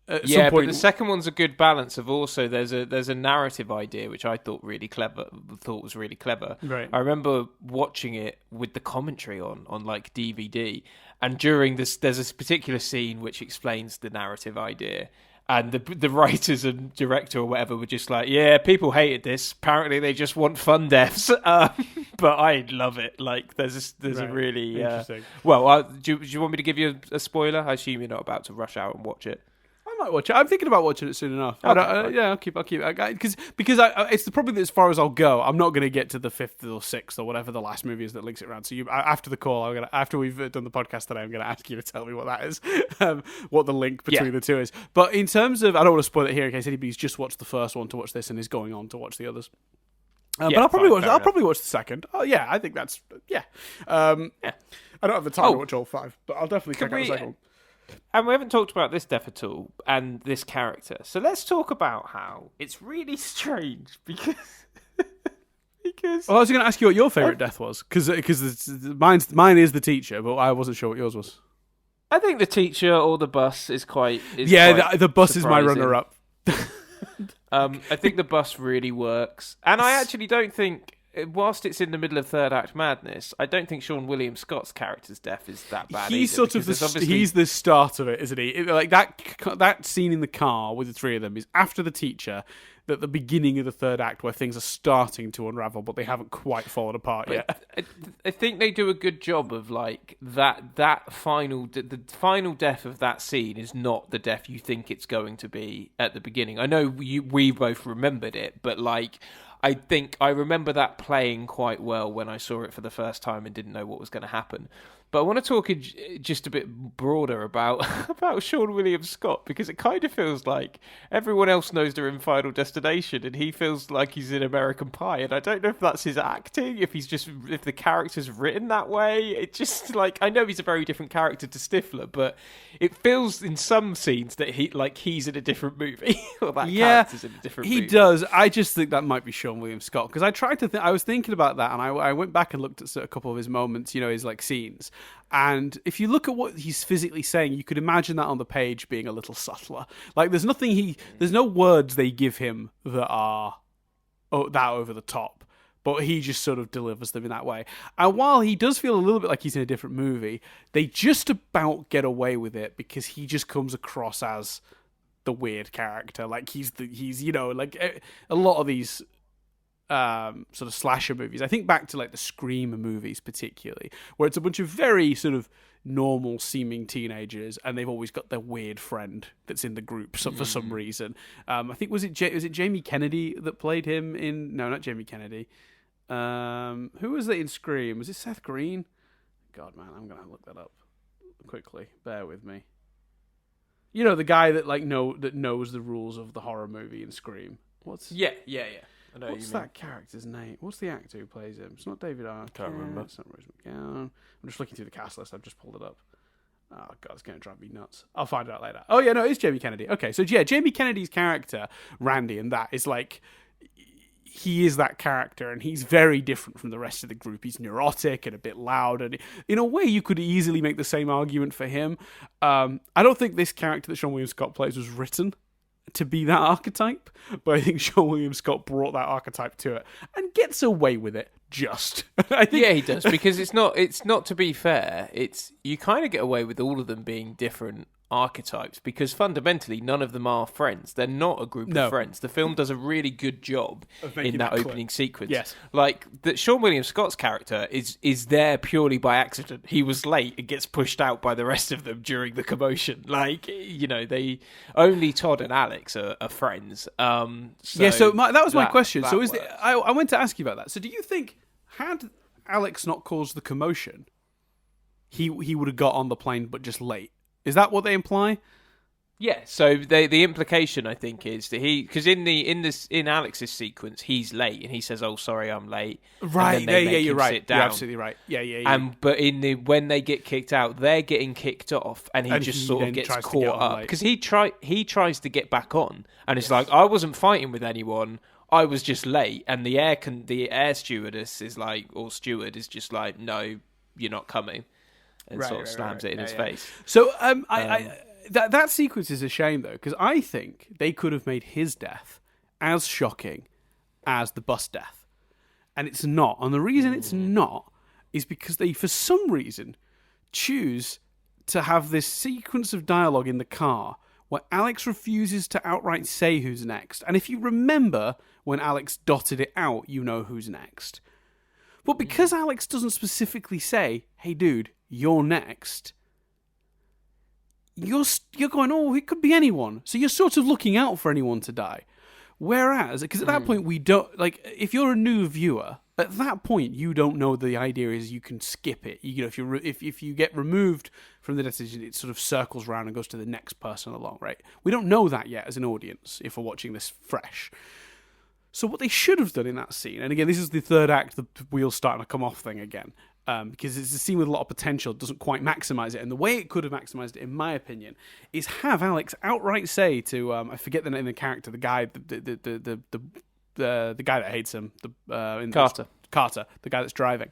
At some point, but the second one's a good balance of also there's a narrative idea which I thought was really clever. Right. I remember watching it with the commentary on DVD, and during this there's this particular scene which explains the narrative idea, and the writers and director or whatever were just like, yeah, people hated this. Apparently they just want fun deaths, but I love it. There's a really interesting. Do you want me to give you a spoiler? I assume you're not about to rush out and watch it. I might watch it. I'm thinking about watching it soon enough. Okay, I'll keep it. Because it's probably as far as I'll go. I'm not going to get to the 5th or 6th or whatever the last movie is that links it around. So after the call, after we've done the podcast today, I'm going to ask you to tell me what that is, what the link between the two is. But in terms of, I don't want to spoil it here in case anybody's just watched the first one to watch this and is going on to watch the others. But I'll probably watch the second. Oh yeah, I think that's I don't have the time to watch all 5, but I'll definitely check out the second one. And we haven't talked about this death at all and this character. So let's talk about how it's really strange because Well, I was going to ask you what your favourite death was, because mine is the teacher, but I wasn't sure what yours was. I think the teacher or the bus is quite. The bus surprising. is my runner-up. I think the bus really works, and I actually don't think, whilst it's in the middle of third act madness, I don't think Sean William Scott's character's death is that bad. He's either, sort of he's the start of it, isn't he? Like that scene in the car with the three of them is after the teacher. At the beginning of the third act, where things are starting to unravel, but they haven't quite fallen apart yet. I think they do a good job of like that final the final death of that scene is not the death you think it's going to be at the beginning. I know we both remembered it, but like I think I remember that playing quite well when I saw it for the first time and didn't know what was going to happen. But I want to talk just a bit broader about Sean William Scott, because it kind of feels like everyone else knows they're in Final Destination and he feels like he's in American Pie. And I don't know if that's his acting, if the character's written that way. It just like, I know he's a very different character to Stifler, but it feels in some scenes that he's in a different movie or that character's in a different movie. He does. I just think that might be Sean William Scott, because I tried to I was thinking about that, and I went back and looked at a couple of his moments, his like scenes. And if you look at what he's physically saying, you could imagine that on the page being a little subtler. Like there's no words they give him that are that over the top, but he just sort of delivers them in that way. And while he does feel a little bit like he's in a different movie, they just about get away with it because he just comes across as the weird character. Like he's like a lot of these sort of slasher movies. I think back to like the Scream movies particularly, where it's a bunch of very sort of normal seeming teenagers and they've always got their weird friend that's in the group for some reason. I think was it Jamie Kennedy that played him in... No, not Jamie Kennedy. Who was that in Scream? Was it Seth Green? God, man, I'm going to look that up quickly. Bear with me. The guy that that knows the rules of the horror movie in Scream. Yeah. What's that character's name? What's the actor who plays him? It's not David Arquette. Can't remember. It's not Rose McGowan. I'm just looking through the cast list. I've just pulled it up. Oh, God, it's going to drive me nuts. I'll find it out later. Oh, yeah, no, it's Jamie Kennedy. Okay, so, yeah, Jamie Kennedy's character, Randy, and that is like... He is that character, and he's very different from the rest of the group. He's neurotic and a bit loud, and in a way, you could easily make the same argument for him. I don't think this character that Sean William Scott plays was written to be that archetype, but I think Sean William Scott brought that archetype to it and gets away with it. I think he does, because it's not to be fair. It's you kind of get away with all of them being different archetypes because fundamentally none of them are friends. They're not a group of friends. The film does a really good job in that opening sequence. Yes, like that. Sean William Scott's character is there purely by accident. He was late and gets pushed out by the rest of them during the commotion. Like they only Todd and Alex are friends. That was my question. So I went to ask you about that. So do you think had Alex not caused the commotion, he would have got on the plane but just late? Is that what they imply? Yeah. So the implication, I think, is that because in Alex's sequence, he's late and he says, "Oh, sorry, I'm late." Right. You're right. Sit down. You're absolutely right. Yeah. But when they get kicked out, they're getting kicked off, and he just sort of gets caught up because he tries to get back on, and it's like, I wasn't fighting with anyone. I was just late, and the air stewardess is like, or steward is just like, "No, you're not coming." And sort of slams it in his face. So that sequence is a shame, though, because I think they could have made his death as shocking as the bus death. And it's not. And the reason it's not is because they, for some reason, choose to have this sequence of dialogue in the car where Alex refuses to outright say who's next. And if you remember when Alex dotted it out, you know who's next. But because Alex doesn't specifically say, "Hey, dude, you're next," you're going, "Oh, it could be anyone." So you're sort of looking out for anyone to die. Whereas, because at that point we don't, like, if you're a new viewer, at that point you don't know the idea is you can skip it. If you get removed from the decision, it sort of circles around and goes to the next person along, right? We don't know that yet as an audience if we're watching this fresh. So what they should have done in that scene, and again, this is the third act, the wheels starting to come off thing again. because it's a scene with a lot of potential, doesn't quite maximize it. And the way it could have maximized it, in my opinion, is have Alex outright say to I forget the name of the character, the guy, the guy that hates him, Carter, the guy that's driving.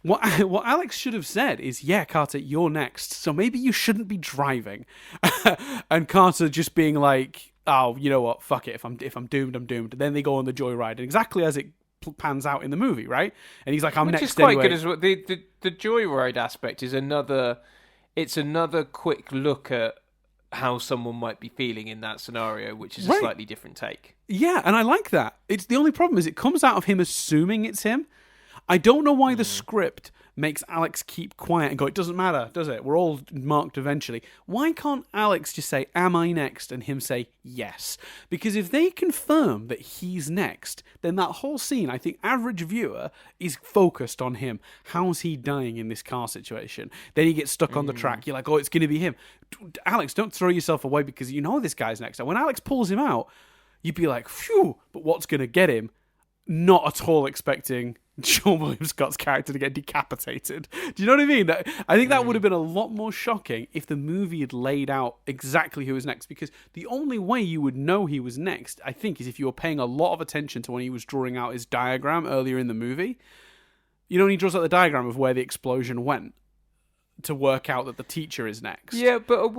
What Alex should have said is, "Yeah, Carter, you're next. So maybe you shouldn't be driving." And Carter just being like, "Oh, you know what? Fuck it. If I'm doomed, I'm doomed." And then they go on the joyride, and exactly as it pans out in the movie, right? And he's like, "I'm next." Which is quite anyway. good as well. The joyride aspect is another quick look at how someone might be feeling in that scenario, which is a slightly different take. Yeah, and I like that. It's the only problem is it comes out of him assuming it's him. I don't know why the script makes Alex keep quiet and go, "It doesn't matter, does it? We're all marked eventually." Why can't Alex just say, "Am I next?" and him say, "Yes"? Because if they confirm that he's next, then that whole scene, I think average viewer is focused on him. How's he dying in this car situation? Then he gets stuck on the track. You're like, "Oh, it's going to be him." Alex, don't throw yourself away because you know this guy's next. And when Alex pulls him out, you'd be like, "Phew," but what's going to get him? Not at all expecting Sean William Scott's character to get decapitated. Do you know what I mean? I think that would have been a lot more shocking if the movie had laid out exactly who was next, because the only way you would know he was next, I think, is if you were paying a lot of attention to when he was drawing out his diagram earlier in the movie. You know, when he draws out the diagram of where the explosion went to work out that the teacher is next. Yeah, but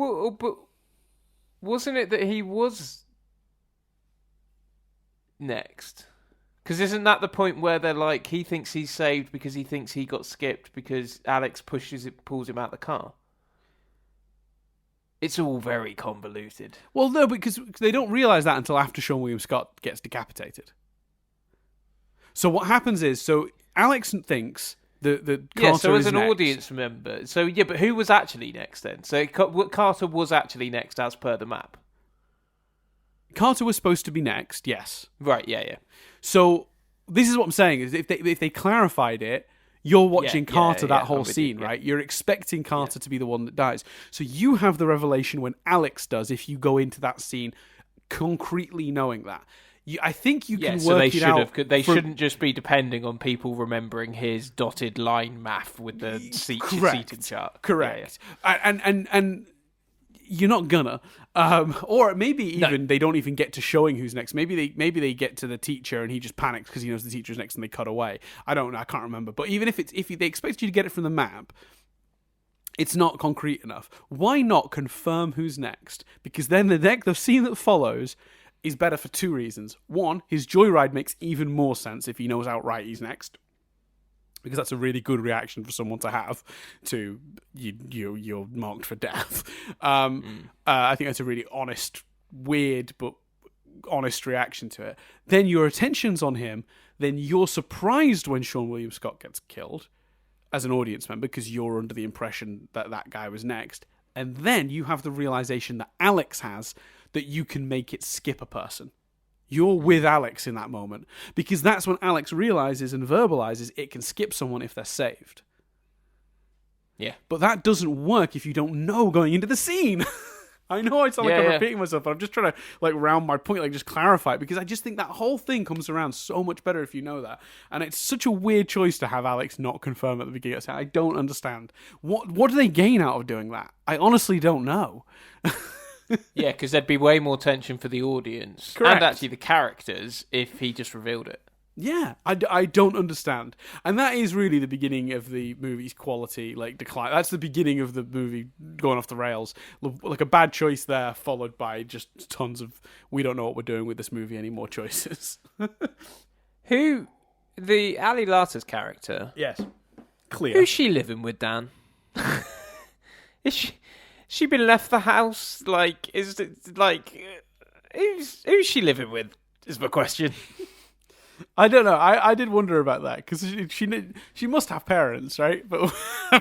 wasn't it that he was next? Because isn't that the point where they're like, he thinks he's saved because he thinks he got skipped because Alex pulls him out the car? It's all very convoluted. Well, no, because they don't realise that until after Sean William Scott gets decapitated. So what happens is, so Alex thinks that Carter so as is an next. audience member, but who was actually next then? So Carter was actually next as per the map. Carter was supposed to be next, yes. Right, yeah. So this is what I'm saying, is if they clarified it, you're watching Carter that whole scene, right? You're expecting Carter to be the one that dies. So you have the revelation when Alex does, if you go into that scene concretely knowing that. I think you can work it out. They shouldn't just be depending on people remembering his dotted line math with the seating chart. Correct. Yeah. And you're not gonna, or maybe even they don't even get to showing who's next. Maybe they get to the teacher and he just panics because he knows the teacher's next and they cut away. I don't know. I can't remember. But even if they expect you to get it from the map, it's not concrete enough. Why not confirm who's next? Because then the scene that follows is better for two reasons. One, his joyride makes even more sense if he knows outright he's next, because that's a really good reaction for someone to have to you're marked for death. I think that's a really honest, weird, but honest reaction to it. Then your attention's on him. Then you're surprised when Sean William Scott gets killed as an audience member because you're under the impression that that guy was next. And then you have the realization that Alex has that you can make it skip a person. You're with Alex in that moment, because that's when Alex realizes and verbalizes it can skip someone if they're saved. Yeah. But that doesn't work if you don't know going into the scene. I know I sound like I'm repeating myself, but I'm just trying to round my point, just clarify it, because I just think that whole thing comes around so much better if you know that. And it's such a weird choice to have Alex not confirm at the beginning. I don't understand. What do they gain out of doing that? I honestly don't know. Yeah, because there'd be way more tension for the audience. Correct. And actually the characters if he just revealed it. Yeah, I don't understand. And that is really the beginning of the movie's quality, decline. That's the beginning of the movie going off the rails. Like a bad choice there, followed by just tons of, we don't know what we're doing with this movie anymore choices. The Ali Larter's character? Yes. Clear. Who's she living with, Dan? Is she been left the house? Who's she living with? Is my question. I don't know. I did wonder about that, because she must have parents, right? But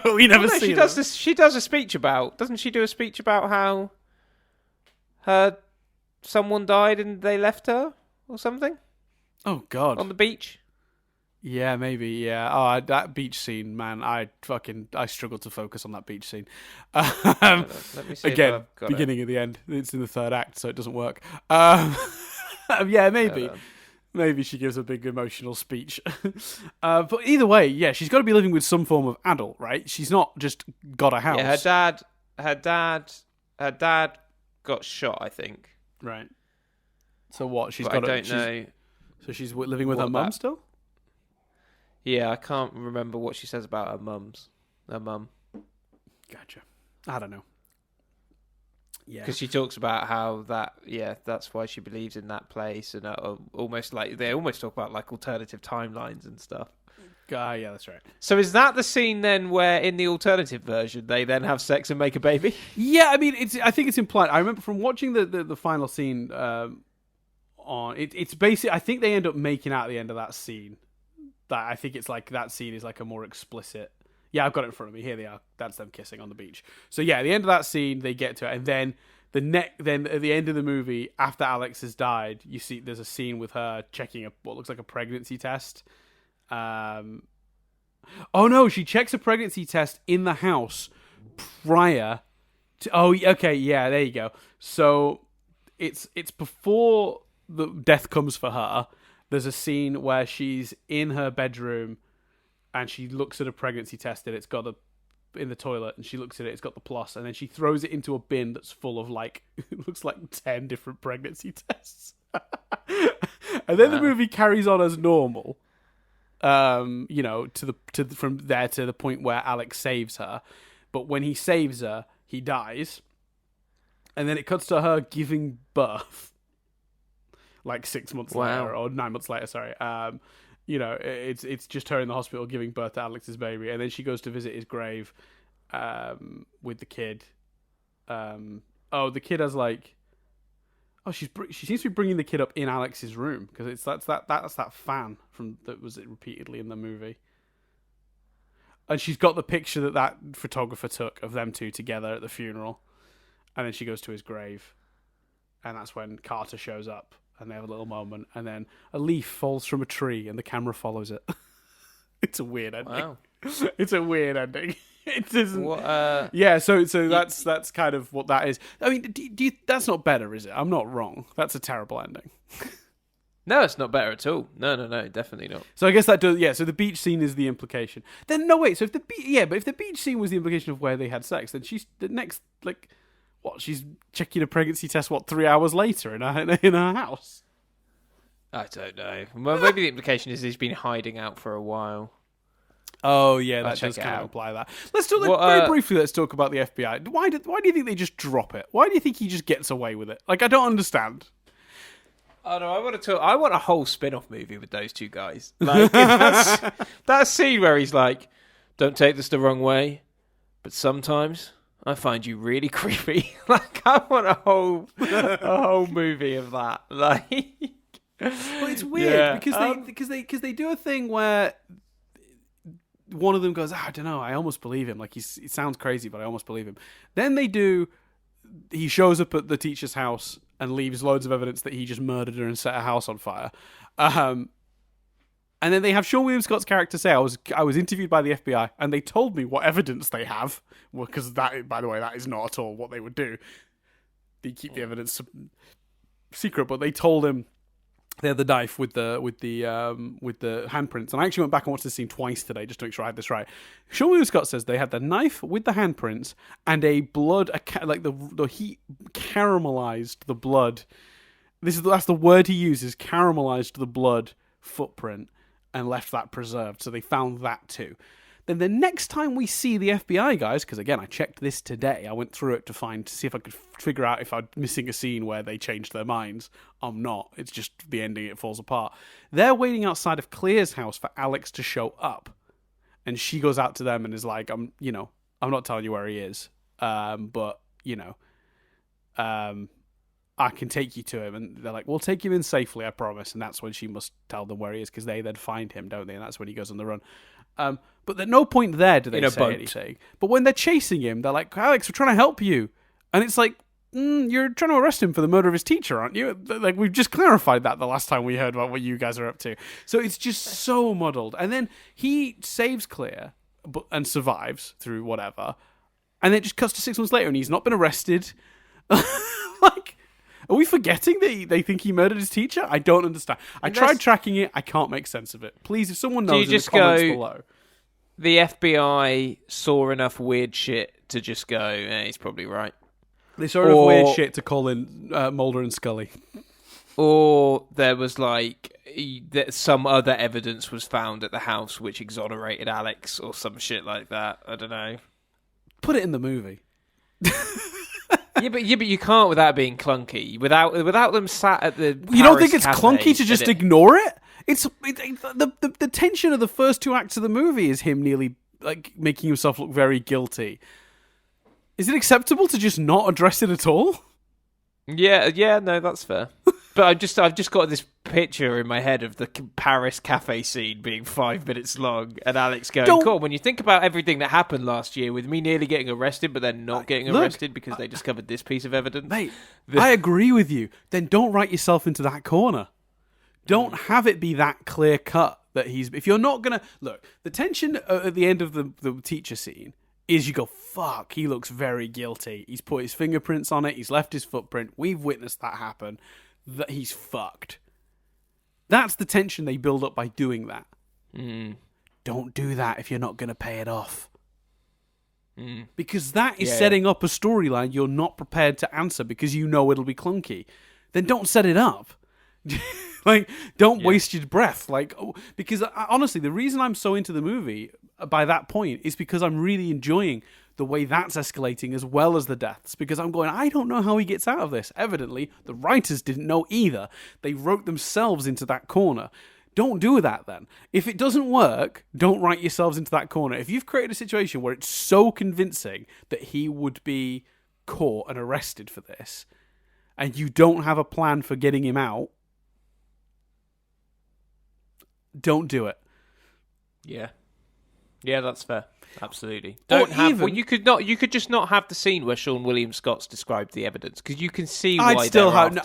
we never see them. She does a speech about. Doesn't she do a speech about how someone died and they left her or something? Oh God! On the beach. Yeah, maybe. Yeah. Oh, that beach scene, man. I struggled to focus on that beach scene. Let me see. Again, beginning of the end. It's in the third act, so it doesn't work. Yeah, maybe. Maybe she gives a big emotional speech. But either way, yeah, she's got to be living with some form of adult, right? She's not just got a house. Yeah, her dad got shot, I think. Right. So what? I don't know. So she's living with her mum still? Yeah, I can't remember what she says about her mum. Gotcha. I don't know. Yeah. Because she talks about how that's why she believes in that place, and they almost talk about like alternative timelines and stuff. Yeah, that's right. So is that the scene then where in the alternative version they then have sex and make a baby? Yeah, I mean, I think it's implied. I remember from watching the final scene it's basically, I think they end up making out at the end of that scene. That I think it's like that scene is like a more explicit. Yeah, I've got it in front of me. Here they are. That's them kissing on the beach. So yeah, at the end of that scene, they get to it, and then then at the end of the movie, after Alex has died, you see there's a scene with her checking what looks like a pregnancy test. Oh no, she checks a pregnancy test in the house prior to. Oh, okay, yeah, there you go. So it's before the death comes for her. There's a scene where she's in her bedroom and she looks at a pregnancy test and it's got in the toilet, and she looks at it, it's got the plus, and then she throws it into a bin that's full of like, it looks like 10 different pregnancy tests. And then the movie carries on as normal. From there to the point where Alex saves her. But when he saves her, he dies. And then it cuts to her giving birth. Like 6 months later, or 9 months later, sorry. It's just her in the hospital giving birth to Alex's baby, and then she goes to visit his grave with the kid. The kid has like, she seems to be bringing the kid up in Alex's room, because that's that fan that was repeatedly in the movie, and she's got the picture that photographer took of them two together at the funeral, and then she goes to his grave, and that's when Carter shows up. And they have a little moment, and then a leaf falls from a tree, and the camera follows it. It's a weird ending. Wow. It's a weird ending. It doesn't. Yeah, so that's kind of what that is. I mean, that's not better, is it? I'm not wrong. That's a terrible ending. No, it's not better at all. No, definitely not. So I guess that does. Yeah. So the beach scene is the implication. Then no, wait. So if the beach scene was the implication of where they had sex, then she's the next like. What, she's checking a pregnancy test, 3 hours later in her house? I don't know. Well, maybe the implication is he's been hiding out for a while. Oh, yeah, that does kind of imply that. Let's talk, very briefly, let's talk about the FBI. Why do you think they just drop it? Why do you think he just gets away with it? Like, I don't understand. Oh, no, I want a whole spin-off movie with those two guys. Like, that scene where he's like, don't take this the wrong way, but sometimes I find you really creepy. Like, I want a whole movie of that. Like, well, it's weird because they do a thing where one of them goes, I don't know, I almost believe him. Like, it sounds crazy, but I almost believe him. Then he shows up at the teacher's house and leaves loads of evidence that he just murdered her and set her house on fire. And then they have Sean William Scott's character say, I was interviewed by the FBI, and they told me what evidence they have. Because that, by the way, that is not at all what they would do. They keep the evidence secret, but they told him they had the knife with the handprints. And I actually went back and watched this scene twice today just to make sure I had this right. Sean William Scott says they had the knife with the handprints and the heat caramelized the blood. That's the word he uses, caramelized the blood footprint. And left that preserved, so they found that too. Then the next time we see the FBI guys, because again I checked this today, I went through it to see if I could figure out if I'm missing a scene where they changed their minds. I'm not. It's just the ending, it falls apart. They're waiting outside of Clear's house for Alex to show up, and she goes out to them and is like, I'm not telling you where he is, but I can take you to him. And they're like, we'll take him in safely, I promise. And that's when she must tell them where he is, because they then find him, don't they? And that's when he goes on the run. But at no point there do they say anything. But when they're chasing him, they're like, Alex, we're trying to help you. And it's like, you're trying to arrest him for the murder of his teacher, aren't you? Like, we've just clarified that the last time we heard about what you guys are up to. So it's just so muddled. And then he saves Clear and survives through whatever. And then it just cuts to 6 months later and he's not been arrested. Like... Are we forgetting that they think he murdered his teacher? I don't understand. I tried tracking it. I can't make sense of it. Please, if someone knows, in the comments below. The FBI saw enough weird shit to just go, he's probably right. They saw enough weird shit to call in Mulder and Scully. Or there was some other evidence was found at the house which exonerated Alex or some shit like that. I don't know. Put it in the movie. Yeah, but you can't without being clunky. Without them sat at the. You don't think it's clunky to just ignore it? The tension of the first two acts of the movie is him nearly making himself look very guilty. Is it acceptable to just not address it at all? Yeah, no, that's fair. But I've just got this picture in my head of the Paris cafe scene being 5 minutes long, and Alex going, "Cool." When you think about everything that happened last year with me nearly getting arrested, but then not getting arrested because they discovered this piece of evidence, mate, I agree with you. Then don't write yourself into that corner. Don't have it be that clear cut that he's. If you're not gonna look, the tension at the end of the teacher scene is you go, fuck, he looks very guilty. He's put his fingerprints on it. He's left his footprint. We've witnessed that happen. That he's fucked. That's the tension they build up by doing that. Don't do that if you're not going to pay it off. Because that is setting up a storyline you're not prepared to answer because you know it'll be clunky. Then don't set it up. Don't waste your breath. Because honestly, the reason I'm so into the movie by that point is because I'm really enjoying the way that's escalating as well as the deaths. Because I'm going, I don't know how he gets out of this. Evidently, the writers didn't know either. They wrote themselves into that corner. Don't do that then. If it doesn't work, don't write yourselves into that corner. If you've created a situation where it's so convincing that he would be caught and arrested for this, and you don't have a plan for getting him out, don't do it. Yeah, that's fair. Absolutely. You could just not have the scene where Sean William Scott's described the evidence because you can see why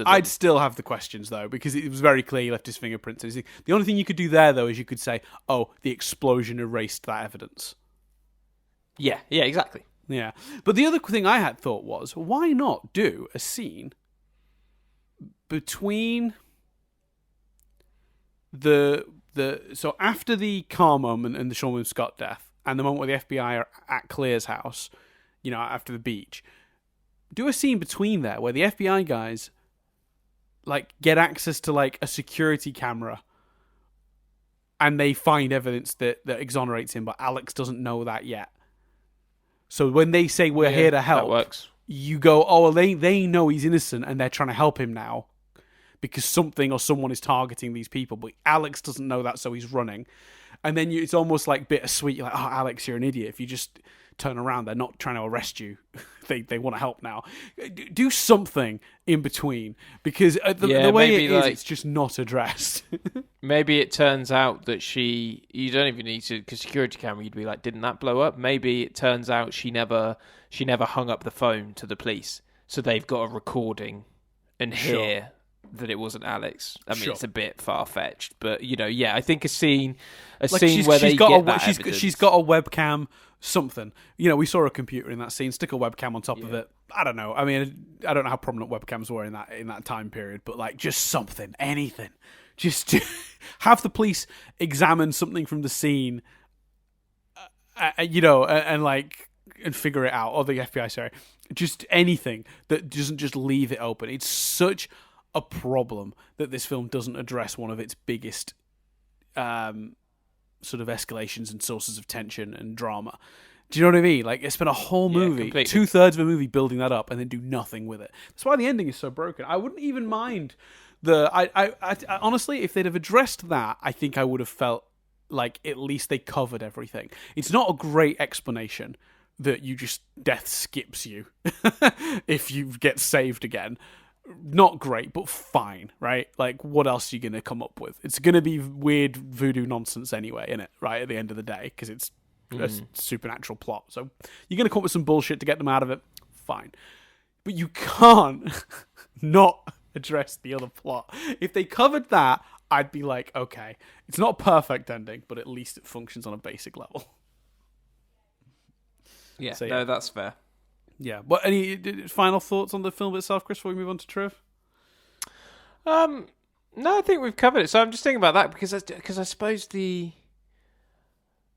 I'd still have the questions though because it was very clear he left his fingerprints. The only thing you could do there though is you could say, "Oh, the explosion erased that evidence." Yeah, exactly. Yeah, but the other thing I had thought was, why not do a scene between so after the car moment and the Sean William Scott death. And the moment where the FBI are at Claire's house, after the beach, do a scene between there where the FBI guys, get access to, a security camera and they find evidence that exonerates him, but Alex doesn't know that yet. So when they say, we're here to help, that works. You go, oh, well, they know he's innocent and they're trying to help him now because something or someone is targeting these people, but Alex doesn't know that, so he's running. And then it's almost bittersweet. You're like, oh, Alex, you're an idiot. If you just turn around, they're not trying to arrest you. they want to help now. Do something in between because the way it is, it's just not addressed. Maybe it turns out that you don't even need to, because security camera, you'd be like, didn't that blow up? Maybe it turns out she never hung up the phone to the police. So they've got a recording and hear that it wasn't Alex. I mean, it's a bit far-fetched, but I think a scene where she's got a webcam, something. We saw a computer in that scene. Stick a webcam on top of it. I don't know. I mean, I don't know how prominent webcams were in that time period, but just something, anything. Just have the police examine something from the scene, and figure it out, or the FBI, sorry. Just anything that doesn't just leave it open. It's such a problem that this film doesn't address one of its biggest sort of escalations and sources of tension and drama. Do you know what I mean? It spent a whole movie, 2/3 of a movie building that up and then do nothing with it. That's why the ending is so broken. I wouldn't even mind I honestly, if they'd have addressed that, I think I would have felt like at least they covered everything. It's not a great explanation that death skips you if you get saved again. Not great, but fine, right? What else are you going to come up with? It's going to be weird voodoo nonsense anyway, innit? Right, at the end of the day, because it's a supernatural plot. So you're going to come up with some bullshit to get them out of it. Fine. But you can't not address the other plot. If they covered that, I'd be like, okay, it's not a perfect ending, but at least it functions on a basic level. Yeah, so, no, that's fair. Yeah. What? Any final thoughts on the film itself, Chris, before we move on to Triv? No, I think we've covered it. So I'm just thinking about that because I suppose I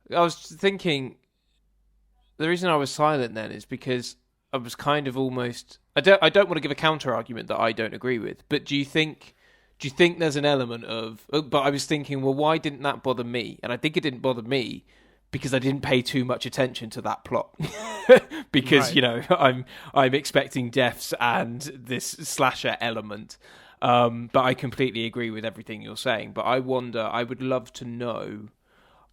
was thinking the reason I was silent then is because I was kind of almost. I don't want to give a counter argument that I don't agree with. But do you think there's an element of? But I was thinking, well, why didn't that bother me? And I think it didn't bother me because I didn't pay too much attention to that plot. Because I'm expecting deaths and this slasher element. But I completely agree with everything you're saying. But I wonder. I would love to know.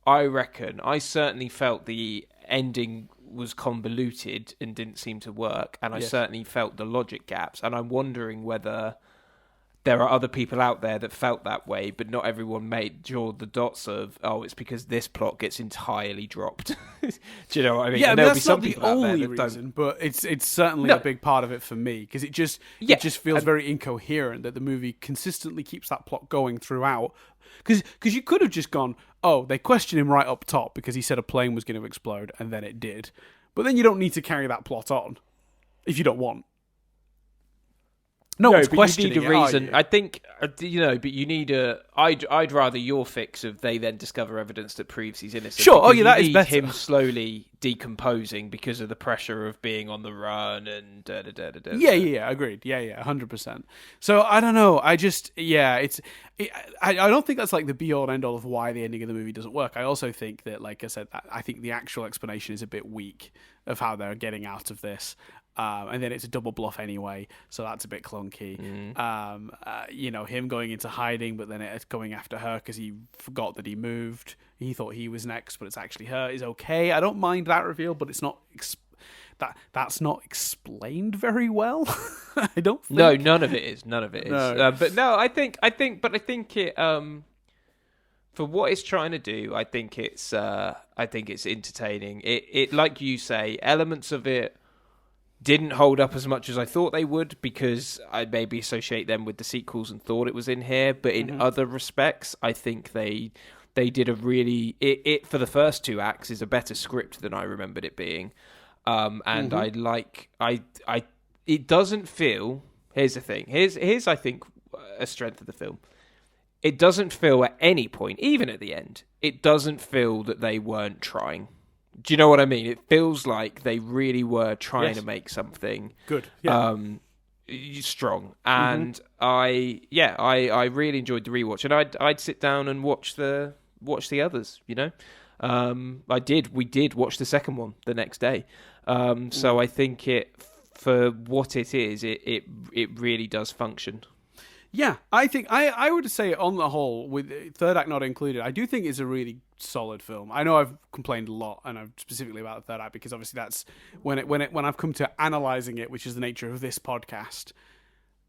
I reckon I certainly felt the ending was convoluted and didn't seem to work, and I certainly felt the logic gaps, and I'm wondering whether there are other people out there that felt that way, but not everyone draw the dots of, it's because this plot gets entirely dropped. Do you know what I mean? Yeah, and that's be some not the people out there only that reason, but it's certainly a big part of it for me, because it just feels very incoherent that the movie consistently keeps that plot going throughout. Because you could have just gone, they questioned him right up top because he said a plane was going to explode, and then it did. But then you don't need to carry that plot on if you don't want. No one's questioning you need a reason. I think, but you need a. I'd rather your fix of they then discover evidence that proves he's innocent. Sure, that is better. Him slowly decomposing because of the pressure of being on the run and Yeah, agreed. Yeah, 100%. So I don't know. I don't think that's like the be all and end all of why the ending of the movie doesn't work. I also think that, like I said, I think the actual explanation is a bit weak of how they're getting out of this. And then it's a double bluff anyway, so that's a bit clunky. Him going into hiding, but then it's going after her because he forgot that he moved. He thought he was next, but it's actually her. Is okay. I don't mind that reveal, but it's not that's not explained very well. I don't think. No, none of it is. No. I think it. For what it's trying to do, I think it's entertaining. It like you say, elements of it didn't hold up as much as I thought they would because I maybe associate them with the sequels and thought it was in here. But in other respects, I think they did a really... It for the first two acts is a better script than I remembered it being. And it doesn't feel... Here's the thing. Here's I think, a strength of the film. It doesn't feel at any point, even at the end, it doesn't feel that they weren't trying. Do you know what I mean? It feels like they really were trying to make something good, strong. And I really enjoyed the rewatch, and I'd sit down and watch the others. We did watch the second one the next day. So I think it, for what it is, it really does function. Yeah, I think I would say on the whole, with third act not included, I do think it's a really solid film. I know I've complained a lot, and I've specifically about the third act because obviously that's when I've come to analysing it, which is the nature of this podcast.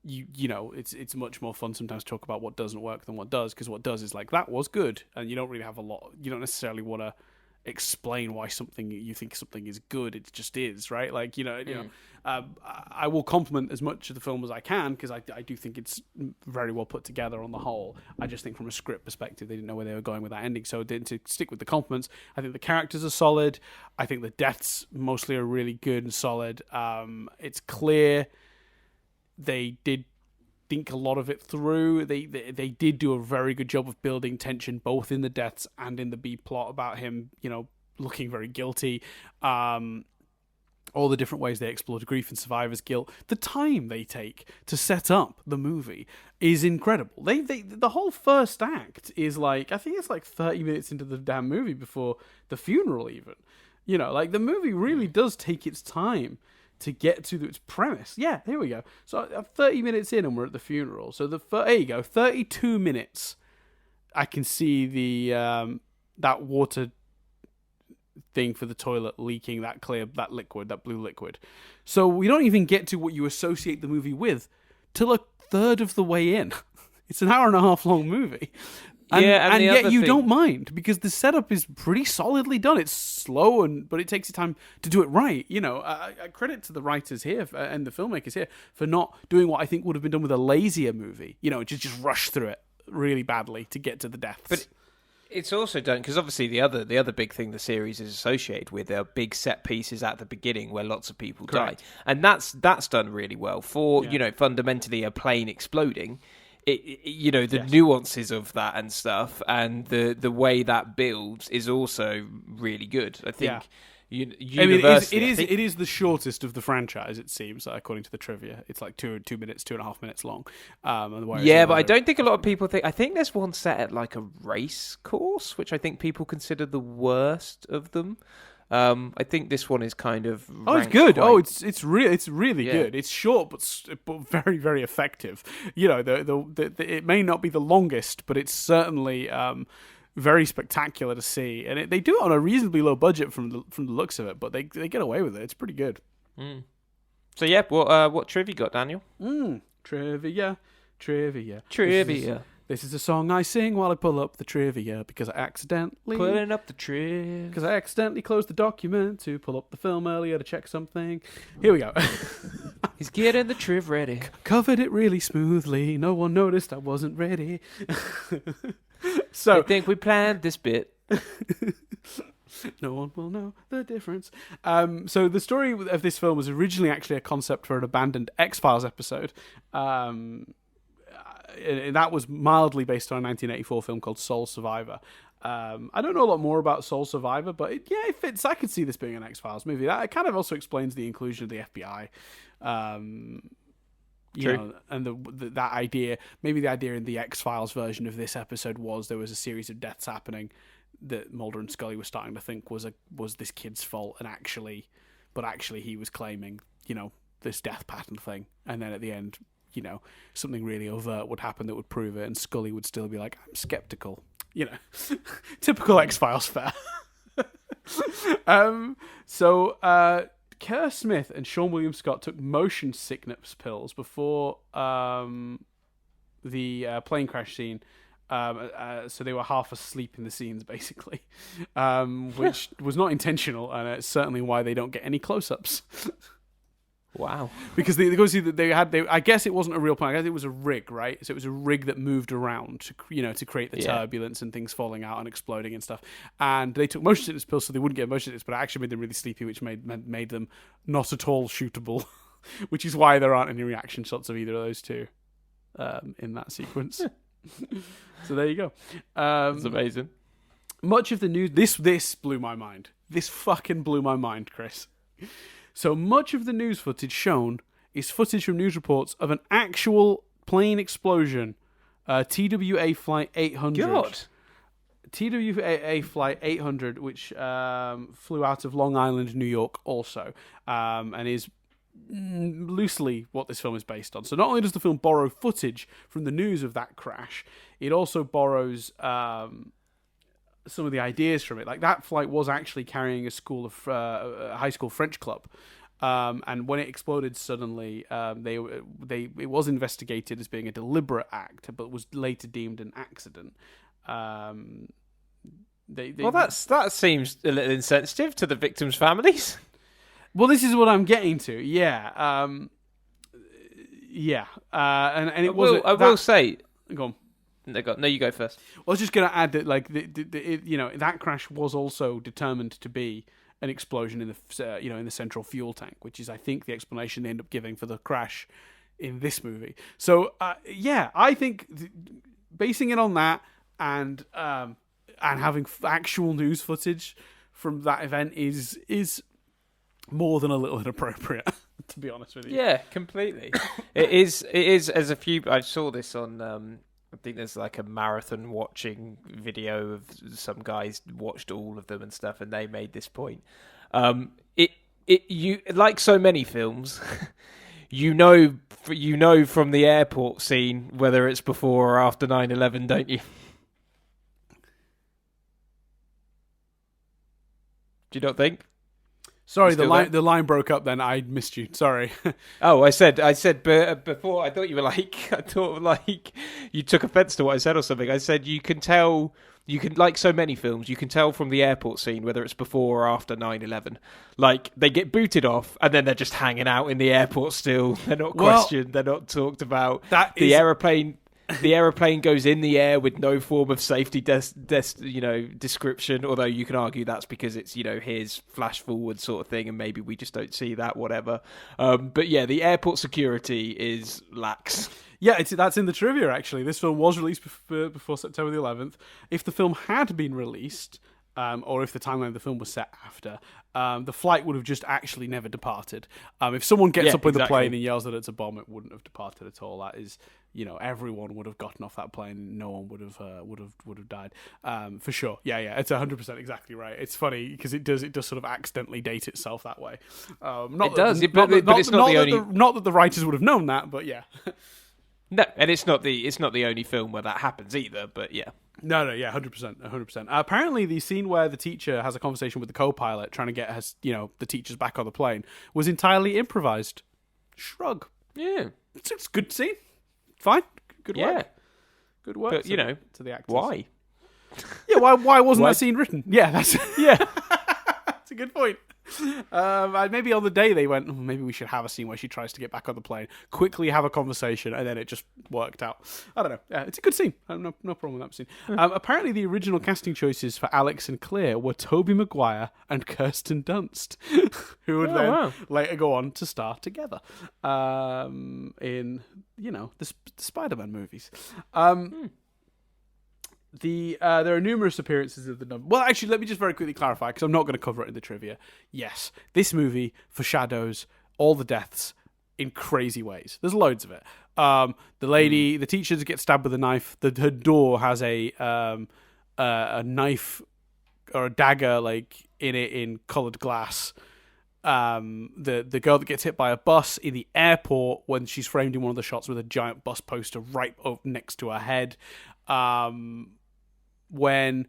It's much more fun sometimes to talk about what doesn't work than what does, because what does is like, that was good, and you don't really have a lot. You don't necessarily want to explain why you think something is good. It just is, right? Like I will compliment as much of the film as I can because I do think it's very well put together on the whole. I just think from a script perspective they didn't know where they were going with that ending, so to stick with the compliments, I think the characters are solid. I think the deaths mostly are really good and solid. It's clear they did think a lot of it through. They did do a very good job of building tension both in the deaths and in the B plot about him, looking very guilty. All the different ways they explored grief and survivor's guilt. The time they take to set up the movie is incredible. The whole first act is like, I think it's like 30 minutes into the damn movie before the funeral even. The movie really does take its time to get to its premise. Yeah, here we go. So 30 minutes in and we're at the funeral. So there you go, 32 minutes. I can see the that water thing for the toilet leaking that blue liquid. So we don't even get to what you associate the movie with till a third of the way in. It's an hour and a half long movie. And yet you don't mind because the setup is pretty solidly done. It's slow, but it takes time to do it right. I credit to the writers here and the filmmakers here for not doing what I think would have been done with a lazier movie. Just rush through it really badly to get to the deaths. But it's also done because obviously the other big thing the series is associated with are big set pieces at the beginning where lots of people die, and that's done really well for fundamentally a plane exploding. the nuances of that and stuff, and the way that builds is also really good. I think. Yeah. Universally, it is the shortest of the franchise, it seems, according to the trivia. It's like 2 minutes, 2.5 minutes long. But I don't think a lot of people think. I think there's one set at like a race course, which I think people consider the worst of them. I think this one is kind of. Oh, it's good. It's really good. It's short, but very, very effective. It may not be the longest, but it's certainly very spectacular to see, and they do it on a reasonably low budget from the looks of it, but they get away with it. It's pretty good. So yeah, what trivia you got, Daniel? Trivia. This is a song I sing while I pull up the trivia because I accidentally pulling up the trivia because I accidentally closed the document to pull up the film earlier to check something. Here we go. He's getting the triv ready. Covered it really smoothly. No one noticed I wasn't ready. So I think we planned this bit. No one will know the difference. So the story of this film was originally actually a concept for an abandoned X-Files episode. That was mildly based on a 1984 film called Soul Survivor. I don't know a lot more about Soul Survivor, but it fits. I could see this being an X-Files movie. That kind of also explains the inclusion of the FBI. True. And that idea, maybe the idea in the X-Files version of this episode was there was a series of deaths happening that Mulder and Scully were starting to think was this kid's fault, and actually he was claiming, this death pattern thing, and then at the end, something really overt would happen that would prove it, and Scully would still be like, I'm skeptical, typical X-Files fare. Kerr Smith and Sean William Scott took motion sickness pills before the plane crash scene. So they were half asleep in the scenes, basically, which was not intentional, and it's certainly why they don't get any close-ups. Wow. Because I guess it wasn't a real plane. I guess it was a rig, right? So it was a rig that moved around to create the turbulence and things falling out and exploding and stuff. And they took motion sickness pills so they wouldn't get motion sickness, but it actually made them really sleepy, which made them not at all shootable, which is why there aren't any reaction shots of either of those two in that sequence. So there you go. That's amazing. Much of the news... This blew my mind. This fucking blew my mind, Chris. So much of the news footage shown is footage from news reports of an actual plane explosion. TWA Flight 800. God. TWA Flight 800, which flew out of Long Island, New York also, and is loosely what this film is based on. So not only does the film borrow footage from the news of that crash, it also borrows some of the ideas from it. Like, that flight was actually carrying a high school French club, and when it exploded suddenly, it was investigated as being a deliberate act, but was later deemed an accident. That seems a little insensitive to the victims' families. Well, this is what I'm getting to. Yeah, and it was. I will say. Go on. No, you go first. I was just going to add that, like, that crash was also determined to be an explosion in the in the central fuel tank, which is, I think, the explanation they end up giving for the crash in this movie. So, I think basing it on that and having actual news footage from that event is more than a little inappropriate, to be honest with you. Yeah, completely. It is. As a few. I saw this on. I think there's like a marathon watching video of some guys watched all of them and stuff, and they made this point. You like so many films, you know from the airport scene whether it's before or after 9/11, don't you? Do you not think? Sorry, the line broke up then. I missed you. Sorry. Oh, I said before, I thought you were like you took offense to what I said or something. I said you can like so many films, you can tell from the airport scene whether it's before or after 9/11. Like, they get booted off and then they're just hanging out in the airport still. They're not questioned. They're not talked about. The aeroplane the aeroplane goes in the air with no form of safety description, although you can argue that's because it's, here's flash forward sort of thing, and maybe we just don't see that, whatever. But yeah, the airport security is lax. Yeah, that's in the trivia, actually. This film was released before September the 11th. If the film had been released, or if the timeline of the film was set after, the flight would have just actually never departed. If someone gets up with the plane and yells that it's a bomb, it wouldn't have departed at all. That is, everyone would have gotten off that plane. No one would have died, for sure. Yeah, it's 100% exactly right. It's funny because it does sort of accidentally date itself that way. Not that the writers would have known that, but yeah. No, and it's not the only film where that happens either. But yeah. No, yeah, 100%. Apparently, the scene where the teacher has a conversation with the co-pilot, trying to get the teachers back on the plane, was entirely improvised. Shrug. Yeah, it's a good scene. Fine, good work. Yeah, good work. But to the actors. Why? Yeah, why wasn't that scene written? Yeah, that's a good point. Maybe on the day they went, maybe we should have a scene where she tries to get back on the plane, quickly have a conversation, and then it just worked out. I don't know. Yeah, it's a good scene. No problem with that scene. Apparently, the original casting choices for Alex and Claire were Tobey Maguire and Kirsten Dunst, who would later go on to star together in the Spider-Man movies. There are numerous appearances of the number. Well, actually, let me just very quickly clarify, because I'm not going to cover it in the trivia. Yes, this movie foreshadows all the deaths in crazy ways. There's loads of it. The lady, the teacher gets stabbed with a knife. Her door has a knife or a dagger in it in coloured glass. The girl that gets hit by a bus in the airport when she's framed in one of the shots with a giant bus poster right up next to her head. When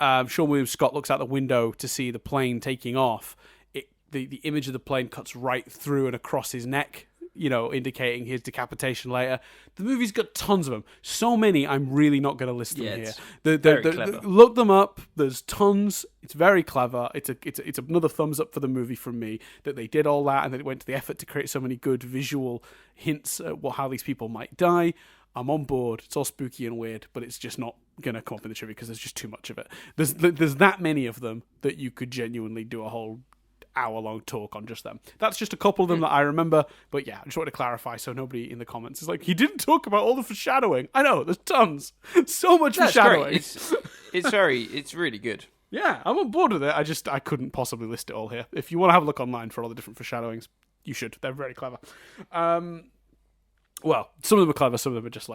Sean William Scott looks out the window to see the plane taking off, the image of the plane cuts right through and across his neck, indicating his decapitation later. The movie's got tons of them. So many, I'm really not going to list them here. Look them up. There's tons. It's very clever. It's another thumbs up for the movie from me, that they did all that and that it went to the effort to create so many good visual hints at how these people might die. I'm on board. It's all spooky and weird, but it's just not going to come up in the trivia because there's just too much of it. There's that many of them that you could genuinely do a whole hour-long talk on just them. That's just a couple of them that I remember, but yeah, I just wanted to clarify so nobody in the comments is like, he didn't talk about all the foreshadowing. I know, there's tons. So much foreshadowing. It's really good. Yeah, I'm on board with it. I couldn't possibly list it all here. If you want to have a look online for all the different foreshadowings, you should. They're very clever. Well, some of them are clever, some of them are just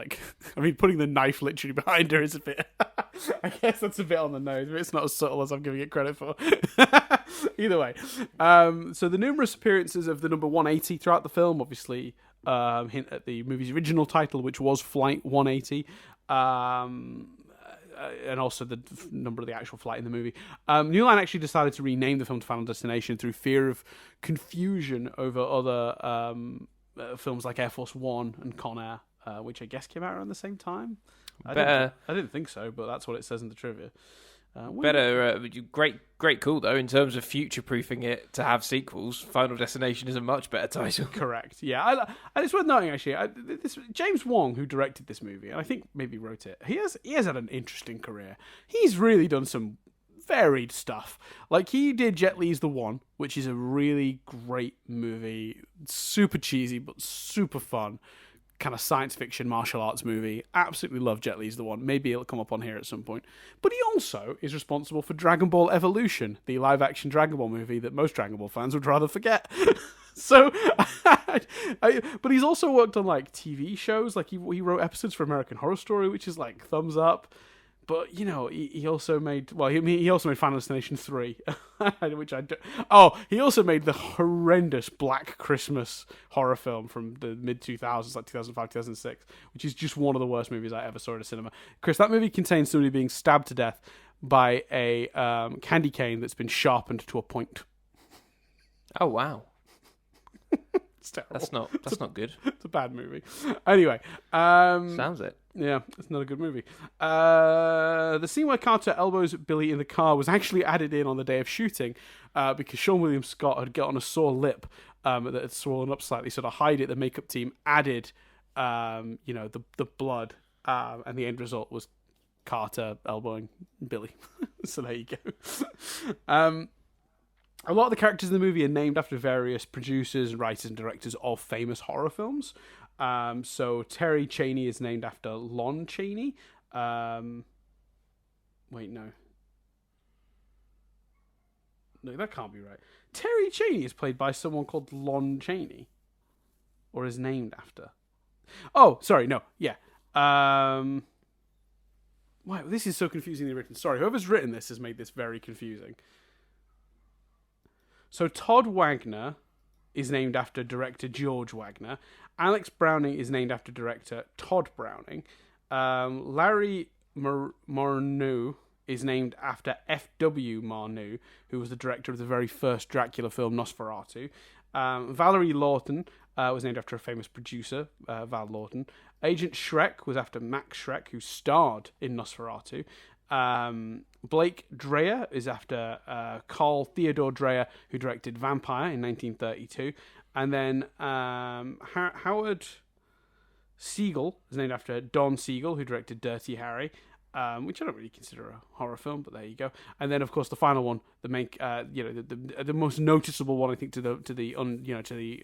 putting the knife literally behind her is a bit... I guess that's a bit on the nose, but it's not as subtle as I'm giving it credit for. Either way. So the numerous appearances of the number 180 throughout the film, obviously hint at the movie's original title, which was Flight 180, and also the number of the actual flight in the movie. New Line actually decided to rename the film to Final Destination through fear of confusion over other... films like Air Force One and Con Air, which I guess came out around the same time. I didn't think so, but that's what it says in the trivia. Great call though, in terms of future-proofing it to have sequels. Final Destination is a much better title. Correct. Yeah, and it's worth noting actually. James Wong, who directed this movie, and I think maybe wrote it, he has had an interesting career. He's really done some varied stuff. He did Jet Li's The One, which is a really great movie, super cheesy but super fun, kind of science fiction martial arts movie. Absolutely love Jet Li's The One. Maybe it'll come up on here at some point. But he also is responsible for Dragon Ball Evolution, the live action Dragon Ball movie that most Dragon Ball fans would rather forget. So, but he's also worked on TV shows. He wrote episodes for American Horror Story, which is thumbs up. But he also made he also made Final Destination 3, which he also made the horrendous Black Christmas horror film from the mid 2000s, 2005, 2006, which is just one of the worst movies I ever saw at a cinema. Chris, that movie contains somebody being stabbed to death by a candy cane that's been sharpened to a point. Oh wow. It's terrible. That's not good. It's a bad movie. Anyway, sounds it. Yeah, it's not a good movie. The scene where Carter elbows Billy in the car was actually added in on the day of shooting because Sean William Scott had got on a sore lip that had swollen up slightly. So to hide it, the makeup team added, the blood and the end result was Carter elbowing Billy. So there you go. A lot of the characters in the movie are named after various producers, writers, and directors of famous horror films. So Terry Chaney is named after Lon Chaney. Wait, no. No, that can't be right. Terry Chaney is played by someone called Lon Chaney. Or is named after. Oh, sorry, no. Yeah. Wow, this is so confusingly written. Sorry, whoever's written this has made this very confusing. So Todd Wagner is named after director George Wagner. Alex Browning is named after director Todd Browning. Larry Marnoux is named after F.W. Marnoux, who was the director of the very first Dracula film, Nosferatu. Valerie Lawton was named after a famous producer, Val Lawton. Agent Schreck was after Max Schreck, who starred in Nosferatu. Blake Dreyer is after Carl Theodor Dreyer, who directed Vampire in 1932. And then Howard Siegel is named after Don Siegel, who directed Dirty Harry, which I don't really consider a horror film, but there you go. And then, of course, the final one, the main, the most noticeable one, I think, to the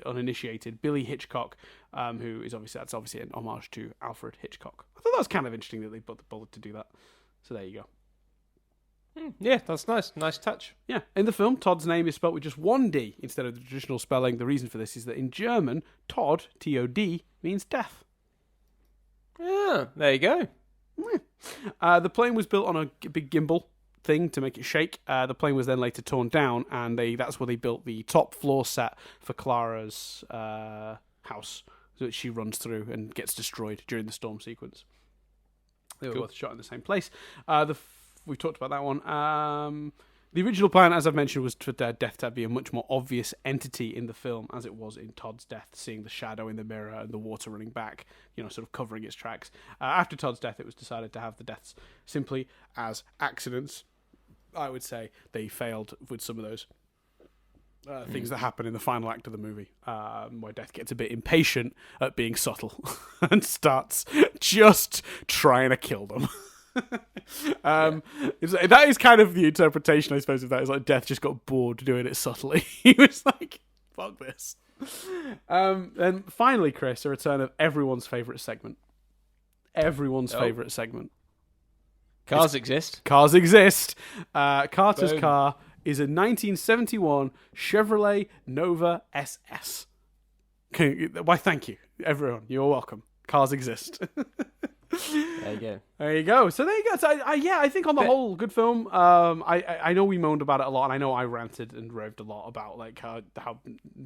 uninitiated, Billy Hitchcock, who is obviously an homage to Alfred Hitchcock. I thought that was kind of interesting that they put the bullet to do that. So there you go. Yeah, that's nice. Nice touch. Yeah, in the film, Todd's name is spelt with just one D instead of the traditional spelling. The reason for this is that in German, Todd, T-O-D, means death. Yeah, there you go. The plane was built on a big gimbal thing to make it shake. The plane was then later torn down, and that's where they built the top floor set for Clara's house that she runs through and gets destroyed during the storm sequence. They were both shot in the same place. We've talked about that one. The original plan, as I've mentioned, was for Death to be a much more obvious entity in the film, as it was in Todd's death, seeing the shadow in the mirror and the water running back, sort of covering its tracks. After Todd's death, it was decided to have the deaths simply as accidents. I would say they failed with some of those things that happen in the final act of the movie, where Death gets a bit impatient at being subtle and starts just trying to kill them. That is kind of the interpretation, I suppose, of that. Is like Death just got bored doing it subtly. He was like, fuck this. And finally, Chris, a return of everyone's favourite segment. Favourite segment. Cars exist. Cars exist. Carter's car is a 1971 Chevrolet Nova SS. Why, thank you, everyone. You're welcome. Cars exist. There you go. There you go. So there you go. So I think on the whole, good film. I know we moaned about it a lot, and I know I ranted and raved a lot about like how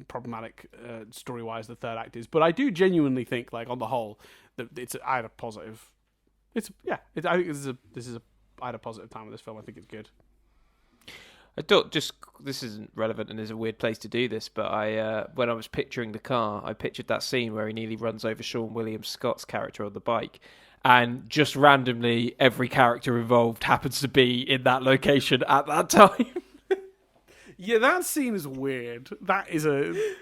problematic story wise the third act is. But I do genuinely think, like on the whole, that I had a positive. I think I had a positive time with this film. I think it's good. This isn't relevant and is a weird place to do this, but when I was picturing the car, I pictured that scene where he nearly runs over Sean William Scott's character on the bike, and just randomly every character involved happens to be in that location at that time. Yeah, that scene is weird. That is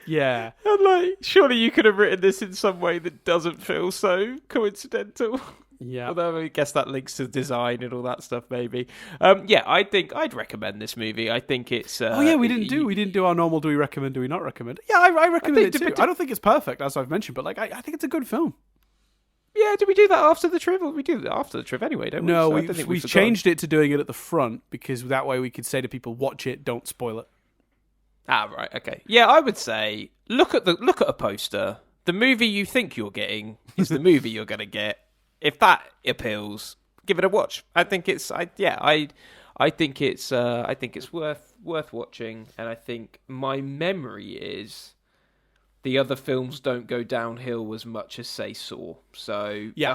yeah. And like, surely you could have written this in some way that doesn't feel so coincidental. Yeah. Although I guess that links to design and all that stuff, maybe. I think I'd recommend this movie. I think it's... we didn't do our normal do we recommend, do we not recommend? Yeah, I recommend it too. I don't think it's perfect, as I've mentioned, but like I think it's a good film. Yeah, did we do that after the trip? We do that after the trip anyway, don't we? No, we changed it to doing it at the front, because that way we could say to people, watch it, don't spoil it. Ah, right, okay. Yeah, I would say, look at a poster. The movie you think you're getting is the movie you're going to get. If that appeals, give it a watch. I think it's worth watching, and I think my memory is the other films don't go downhill as much as say Saw. So yeah, a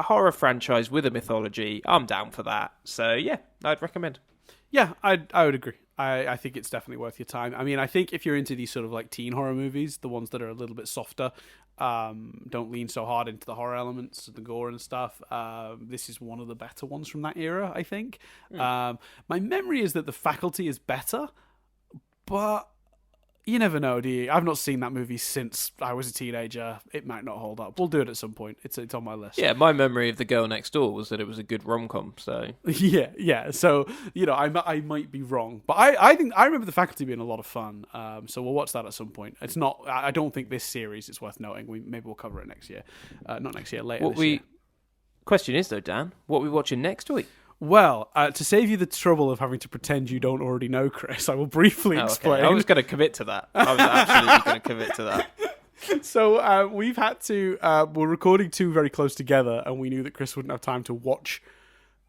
horror franchise with a mythology, I'm down for that. So yeah, I'd recommend. Yeah, I would agree. I think it's definitely worth your time. I mean, I think if you're into these sort of like teen horror movies, the ones that are a little bit softer, don't lean so hard into the horror elements, the gore and stuff. This is one of the better ones from that era, I think. My memory is that The Faculty is better, but you never know, do you? I've not seen that movie since I was a teenager. It might not hold up. We'll do it at some point. It's on my list. Yeah, my memory of The Girl Next Door was that it was a good rom-com, so... Yeah. So, I might be wrong. But I think I remember The Faculty being a lot of fun. So we'll watch that at some point. It's not... I don't think this series is worth noting. Maybe we'll cover it next year. Not next year, later this year. Question is, though, Dan, what are we watching next week? Well, to save you the trouble of having to pretend you don't already know, Chris, I will briefly explain. Okay. I was going to commit to that. I was absolutely going to commit to that. So we've had to... we're recording two very close together, and we knew that Chris wouldn't have time to watch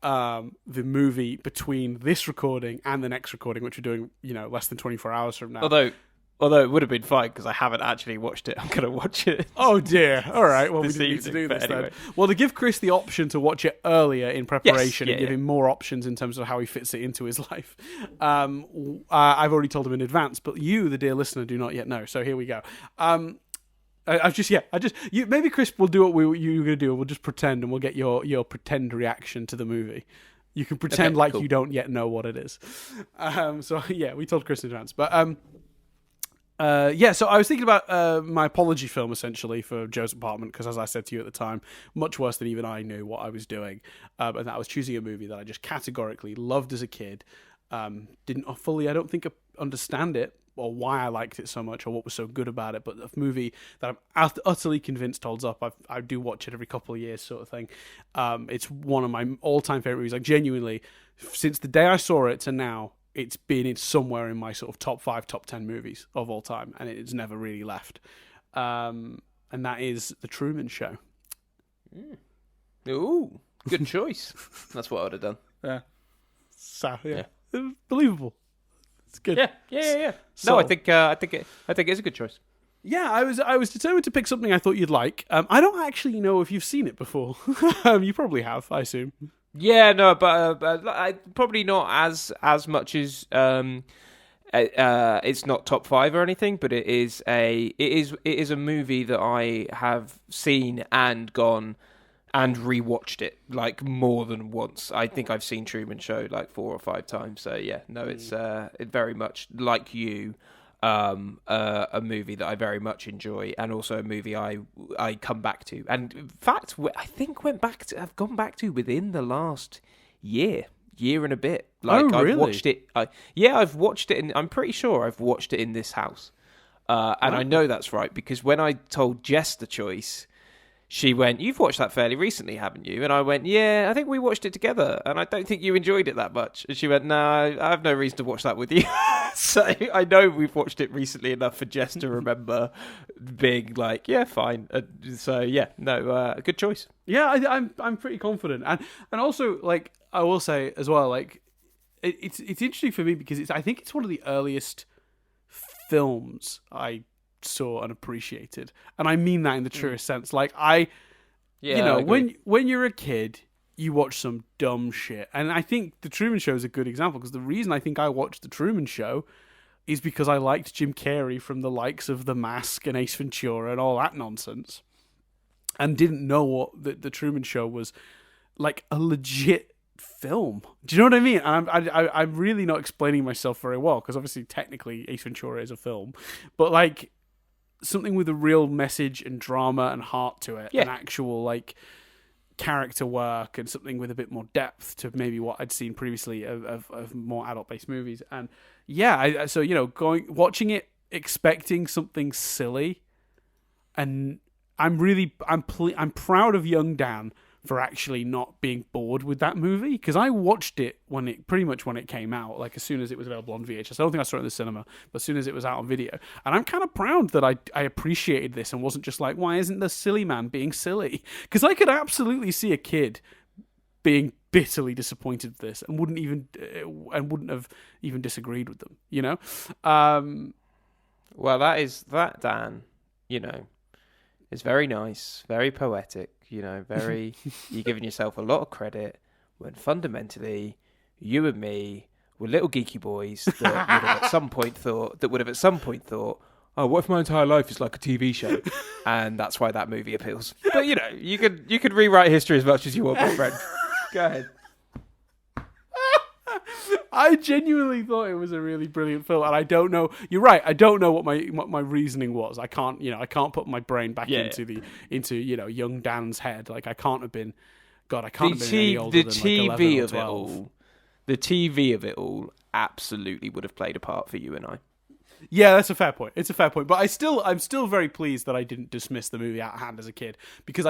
the movie between this recording and the next recording, which we're doing, less than 24 hours from now. Although it would have been fine because I haven't actually watched it. I'm going to watch it. Oh dear. All right. Well, we didn't need to do this then. Well, to give Chris the option to watch it earlier in preparation and give him more options in terms of how he fits it into his life, I've already told him in advance, but you, the dear listener, do not yet know. So here we go. Maybe Chris will do what you're going to do. We'll just pretend, and we'll get your pretend reaction to the movie. You can pretend cool. You don't yet know what it is. We told Chris in advance, but so I was thinking about my apology film, essentially, for Joe's Apartment, because as I said to you at the time, much worse than even I knew what I was doing, and that I was choosing a movie that I just categorically loved as a kid, didn't fully, I don't think, understand it, or why I liked it so much, or what was so good about it, but a movie that I'm utterly convinced holds up. I do watch it every couple of years, sort of thing. It's one of my all-time favorite movies. Like, genuinely, since the day I saw it to now, it's been somewhere in my sort of top 5, top 10 movies of all time, and it's never really left. And that is The Truman Show. Ooh, good choice. That's what I would have done. Yeah. So, yeah. It was believable. It's good. Yeah. No, I think it's a good choice. Yeah, I was determined to pick something I thought you'd like. I don't actually know if you've seen it before. You probably have, I assume. Yeah, no, but probably not as much as it's not top 5 or anything, but it is a movie that I have seen and gone and rewatched it like more than once. I think I've seen Truman Show like 4 or 5 times. So yeah, no, it's very much like you. A movie that I very much enjoy, and also a movie I come back to, and in fact I think I've gone back to within the last year and a bit. Like, really? I've watched it. I've watched it, and I'm pretty sure I've watched it in this house. And I know that's right because when I told Jess the choice, she went, "You've watched that fairly recently, haven't you?" And I went, "Yeah, I think we watched it together, and I don't think you enjoyed it that much." And she went, "No, I have no reason to watch that with you." So I know we've watched it recently enough for Jess to remember being like, "Yeah, fine." So yeah, no, good choice. Yeah, I'm pretty confident, and also, like, I will say as well, like, it's interesting for me because I think it's one of the earliest films I saw and appreciated, and I mean that in the truest sense. Like, when you're a kid, you watch some dumb shit, and I think The Truman Show is a good example, because the reason I think I watched The Truman Show is because I liked Jim Carrey from the likes of The Mask and Ace Ventura and all that nonsense, and didn't know what the Truman Show was like, a legit film. Do you know what I mean? And I'm really not explaining myself very well, because obviously technically Ace Ventura is a film, but like something with a real message and drama and heart to it, and actual like character work, and something with a bit more depth to maybe what I'd seen previously of more adult-based movies. And yeah, so watching it expecting something silly, and I'm proud of young Dan for actually not being bored with that movie, because I watched it when it came out, like as soon as it was available on VHS. I don't think I saw it in the cinema, but as soon as it was out on video. And I'm kind of proud that I appreciated this and wasn't just like, why isn't the silly man being silly? Because I could absolutely see a kid being bitterly disappointed with this and wouldn't have even disagreed with them, you know? Well, that, Dan, is very nice, very poetic, very, you're giving yourself a lot of credit, when fundamentally you and me were little geeky boys that would have at some point thought, oh, what if my entire life is like a TV show? And that's why that movie appeals. But you could rewrite history as much as you want, my friend. Go ahead. I genuinely thought it was a really brilliant film, and I don't know. You're right. I don't know what my reasoning was. I can't put my brain back into young Dan's head. Like I can't have been. God, I can't have been any older than like 11 or 12. The TV of it all absolutely would have played a part for you and I. Yeah, that's a fair point. It's a fair point, but I'm still very pleased that I didn't dismiss the movie out of hand as a kid, because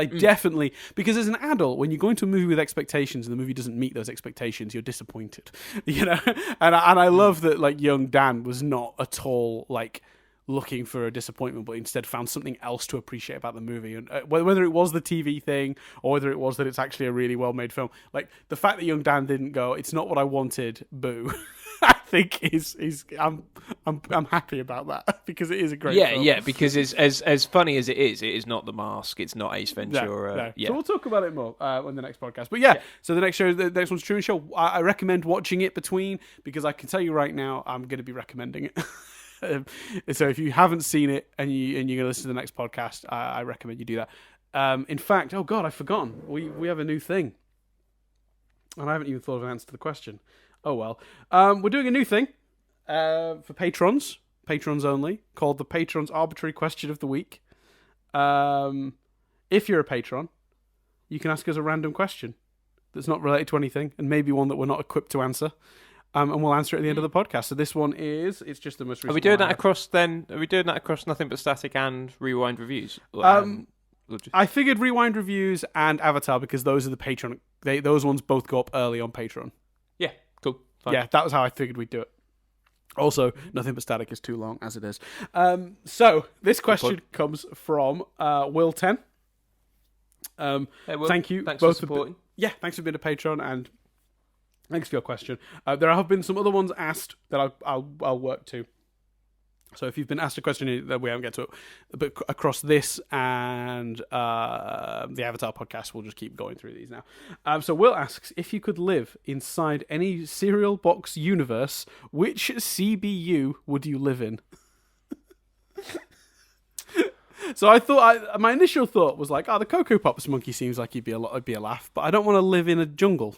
because as an adult, when you go into a movie with expectations and the movie doesn't meet those expectations, you're disappointed, And I love that like young Dan was not at all like looking for a disappointment, but instead found something else to appreciate about the movie, and whether it was the TV thing or whether it was that it's actually a really well made film. Like the fact that young Dan didn't go, "It's not what I wanted," boo. I think I'm happy about that, because it is a great film. Yeah, because it's as funny as it is not The Mask, it's not Ace Ventura. No. Yeah. So we'll talk about it more on the next podcast. But so the next one's Truman Show. I recommend watching it between, because I can tell you right now, I'm going to be recommending it. So if you haven't seen it and you're going to listen to the next podcast, I recommend you do that. In fact, oh God, I've forgotten. We have a new thing, and I haven't even thought of an answer to the question. Oh well. We're doing a new thing for patrons only, called the Patrons Arbitrary Question of the Week. If you're a patron, you can ask us a random question that's not related to anything, and maybe one that we're not equipped to answer. And we'll answer it at the end of the podcast. So this one it's just the most recent. Are we doing that across Nothing But Static and Rewind Reviews? I figured Rewind Reviews and Avatar, because those are the Patreon. Those ones both go up early on Patreon. Yeah, cool. Fine. Yeah, that was how I figured we'd do it. Also, Nothing But Static is too long as it is. So this question comes from Will 10. Hey, Will, thank you thanks both for supporting. Thanks for being a patron, and thanks for your question. There have been some other ones asked that I'll work to. So if you've been asked a question that we haven't get to it, but across this and the Avatar podcast, we'll just keep going through these now. So Will asks, if you could live inside any cereal box universe, which CBU would you live in? So I thought, my initial thought was like, the Cocoa Pops monkey seems like he'd be a laugh, but I don't want to live in a jungle.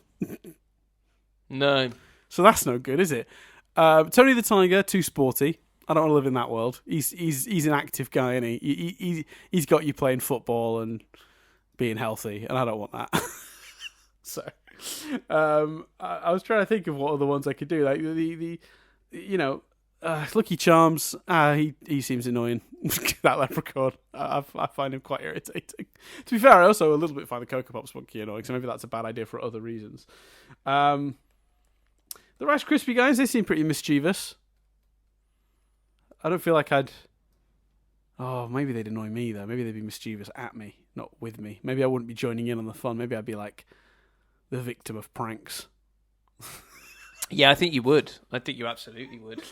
No. So that's no good, is it? Tony the Tiger, too sporty. I don't want to live in that world. He's an active guy, isn't he? He's got you playing football and being healthy, and I don't want that. So, I was trying to think of what other ones I could do. Like Lucky Charms. He seems annoying. That leprechaun. I find him quite irritating. To be fair, I also a little bit find the Cocoa Pops monkey annoying, so maybe that's a bad idea for other reasons. The Rice Krispie guys, they seem pretty mischievous. I don't feel like I'd... Oh, maybe they'd annoy me, though. Maybe they'd be mischievous at me, not with me. Maybe I wouldn't be joining in on the fun. Maybe I'd be like the victim of pranks. Yeah, I think you would. I think you absolutely would.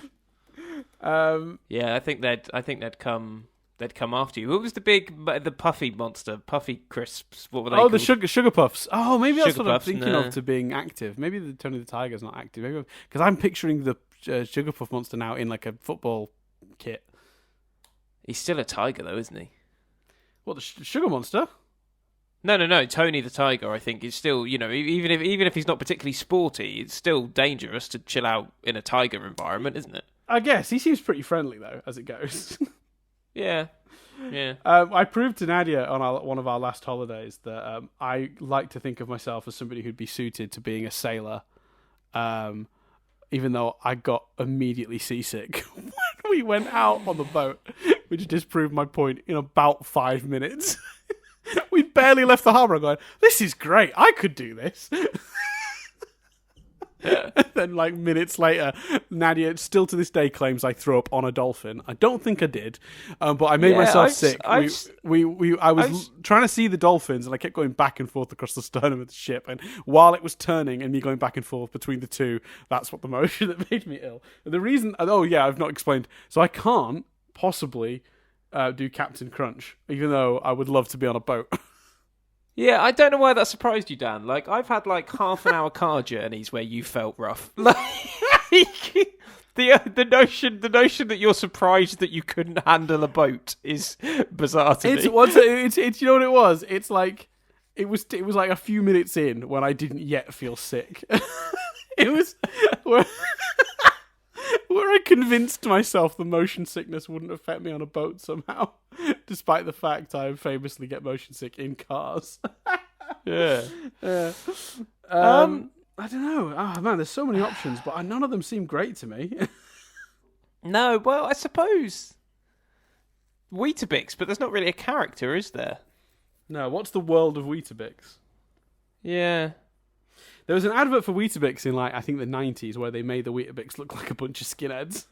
Yeah, I think they'd come after you. What was the puffy monster? Puffy crisps. What were they called? The sugar puffs. Oh, maybe that's Sugar what Puffs, I'm thinking of to being active. Maybe the Tony the Tiger's not active. Maybe because I'm picturing the sugar puff monster now in like a football kit. He's still a tiger, though, isn't he? What, the sugar monster? No. Tony the Tiger, I think, is still, even if he's not particularly sporty, it's still dangerous to chill out in a tiger environment, isn't it? I guess he seems pretty friendly though, as it goes. Yeah. I proved to Nadia on one of our last holidays that I like to think of myself as somebody who'd be suited to being a sailor, even though I got immediately seasick when we went out on the boat, which disproved my point in about 5 minutes. We barely left the harbour going, this is great, I could do this. And then, like, minutes later, Nadia still to this day claims I threw up on a dolphin. I don't think I did, but I made myself sick. I was trying to see the dolphins, and I kept going back and forth across the sternum of the ship. And while it was turning and me going back and forth between the two, that's what the motion that made me ill. And the reason, I've not explained. So I can't possibly do Captain Crunch, even though I would love to be on a boat. Yeah, I don't know why that surprised you, Dan. Like, I've had like half an hour car journeys where you felt rough. Like, the notion that you're surprised that you couldn't handle a boat is bizarre to me. It's you know what it was? It's like it was like a few minutes in when I didn't yet feel sick. It was where I convinced myself the motion sickness wouldn't affect me on a boat somehow, despite the fact I famously get motion sick in cars. Yeah. I don't know. Oh man, there's so many options, but none of them seem great to me. No, well, I suppose Weetabix, but there's not really a character, is there? No, what's the world of Weetabix? Yeah. There was an advert for Weetabix in, like, I think the 90s where they made the Weetabix look like a bunch of skinheads.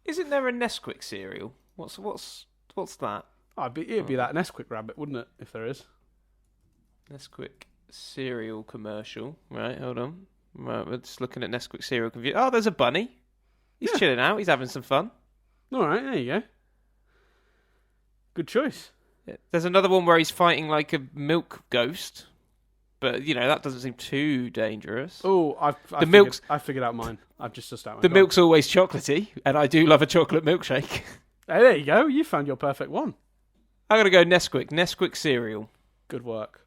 Isn't there a Nesquik cereal? What's that? Oh, it'd be that Nesquik rabbit, wouldn't it, if there is? Nesquik cereal commercial. Right, hold on. Right, we're just looking at Nesquik cereal. Oh, there's a bunny. He's chilling out. He's having some fun. All right, there you go. Good choice. Yeah. There's another one where he's fighting like a milk ghost. But, that doesn't seem too dangerous. Oh, I figured out mine. I've just sussed out mine. The milk's always chocolatey, and I do love a chocolate milkshake. Hey, there you go. You found your perfect one. I'm going to go Nesquik cereal. Good work.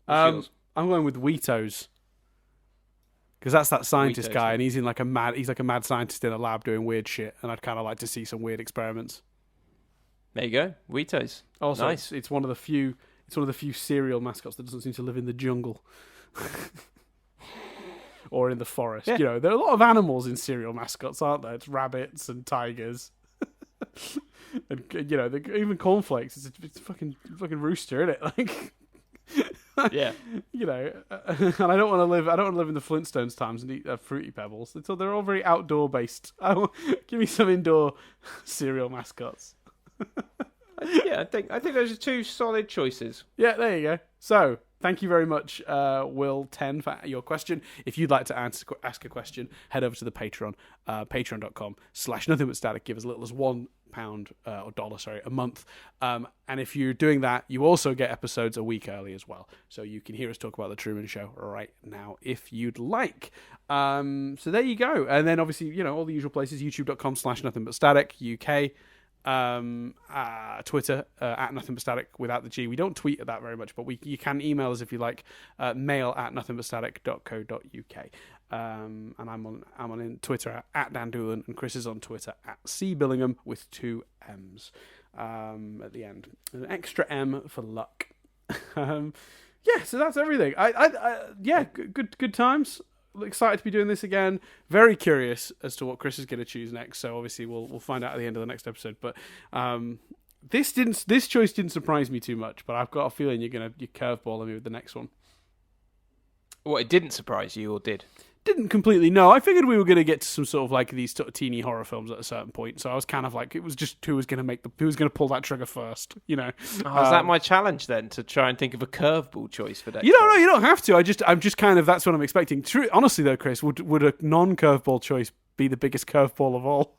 What's yours? I'm going with Weetos. Because that's that scientist Weetos, guy, and he's like a mad scientist in a lab doing weird shit, and I'd kind of like to see some weird experiments. There you go, Weetos. Also, nice. It's one of the few cereal mascots that doesn't seem to live in the jungle or in the forest. Yeah. There are a lot of animals in cereal mascots, aren't there? It's rabbits and tigers, and even cornflakes. It's a fucking rooster, isn't it? Like. Yeah, and I don't want to live in the Flintstones times and eat Fruity Pebbles. They're all very outdoor based. Give me some indoor cereal mascots. Yeah, I think those are two solid choices. Yeah, there you go. So, thank you very much, Will 10, for your question. If you'd like to ask a question, head over to the Patreon, patreon.com/nothingbutstatic. Give as little as £1 or dollar, a month. And if you're doing that, you also get episodes a week early as well. So you can hear us talk about The Truman Show right now if you'd like. So there you go. And then obviously, all the usual places, youtube.com/nothingbutstatic, UK. Twitter at nothingbutstatic without the G. We don't tweet at that very much, but you can email us if you like. Mail at nothingbutstatic.co.uk. And I'm on Twitter at Dan Doolan, and Chris is on Twitter at C Billingham with 2 M's at the end, an extra M for luck. So that's everything. Good times. Excited to be doing this again. Very curious as to what Chris is going to choose next. So obviously we'll find out at the end of the next episode. But this choice didn't surprise me too much. But I've got a feeling you're curveballing me with the next one. What, it didn't surprise you, or did? Didn't completely. No, I figured we were going to get to some sort of like these sort of teeny horror films at a certain point. So I was kind of like, it was just who was going to pull that trigger first. Is that my challenge then, to try and think of a curveball choice for that? You don't have to. I'm just kind of, that's what I'm expecting. Honestly though, Chris, would a non-curveball choice be the biggest curveball of all?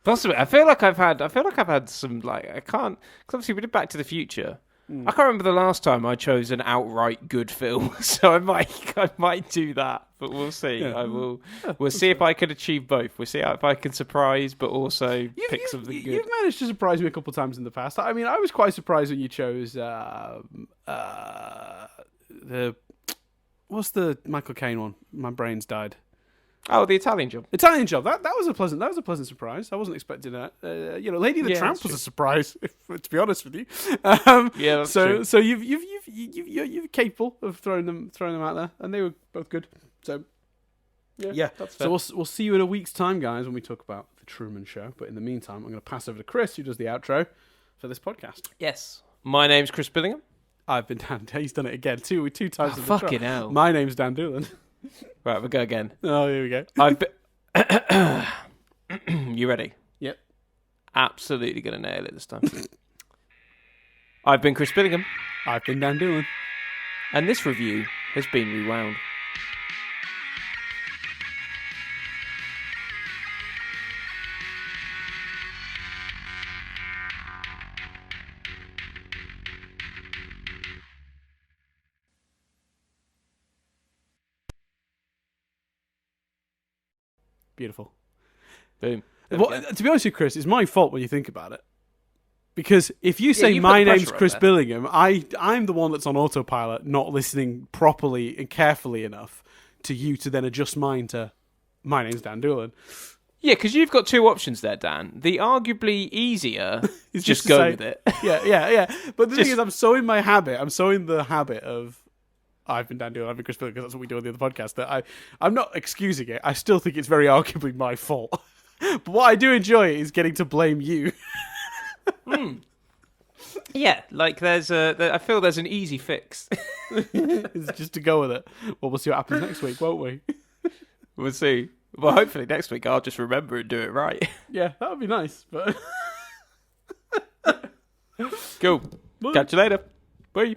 Possibly. I feel like I've had some, like, I can't, because obviously we did Back to the Future. I can't remember the last time I chose an outright good film, so I might do that, but we'll see. Yeah. We'll see if I can achieve both. We'll see if I can surprise, but also pick something good. You've managed to surprise me a couple of times in the past. I mean, I was quite surprised when you chose what's the Michael Caine one? My brain's died. Oh, The Italian Job. Italian Job. That was a pleasant surprise. I wasn't expecting that. Lady and the Tramp was a surprise, to be honest with you. Yeah, that's true. So you're capable of throwing them out there, and they were both good. So yeah, that's fair. So we'll see you in a week's time, guys, when we talk about The Truman Show. But in the meantime, I'm going to pass over to Chris, who does the outro for this podcast. Yes. My name's Chris Billingham. I've been Dan. He's done it again two times. Fucking hell. My name's Dan Doolan. Right, we'll go again. Oh, here we go. You ready? Yep. Absolutely going to nail it this time. I've been Chris Billingham. I've been Dan Doolan. And this review has been rewound. Beautiful. Boom. Well, to be honest with you, Chris, it's my fault when you think about it. Because if you say you my put the name's pressure Chris on there. Billingham, I'm the one that's on autopilot, not listening properly and carefully enough to you to then adjust mine to My name's Dan Doolan. Yeah, because you've got two options there, Dan. The arguably easier is just to go say- with it. Yeah. But the Just- thing is, I'm so in the habit of I've been Dan Doolan, I've been Chris Miller, because that's what we do on the other podcast, that I'm not excusing it. I still think it's very arguably my fault. But what I do enjoy is getting to blame you. Yeah, like I feel there's an easy fix. It's just to go with it. Well, we'll see what happens next week, won't we? We'll see. Well, hopefully next week I'll just remember and do it right. Yeah, that would be nice. But Cool. Catch you later. Bye.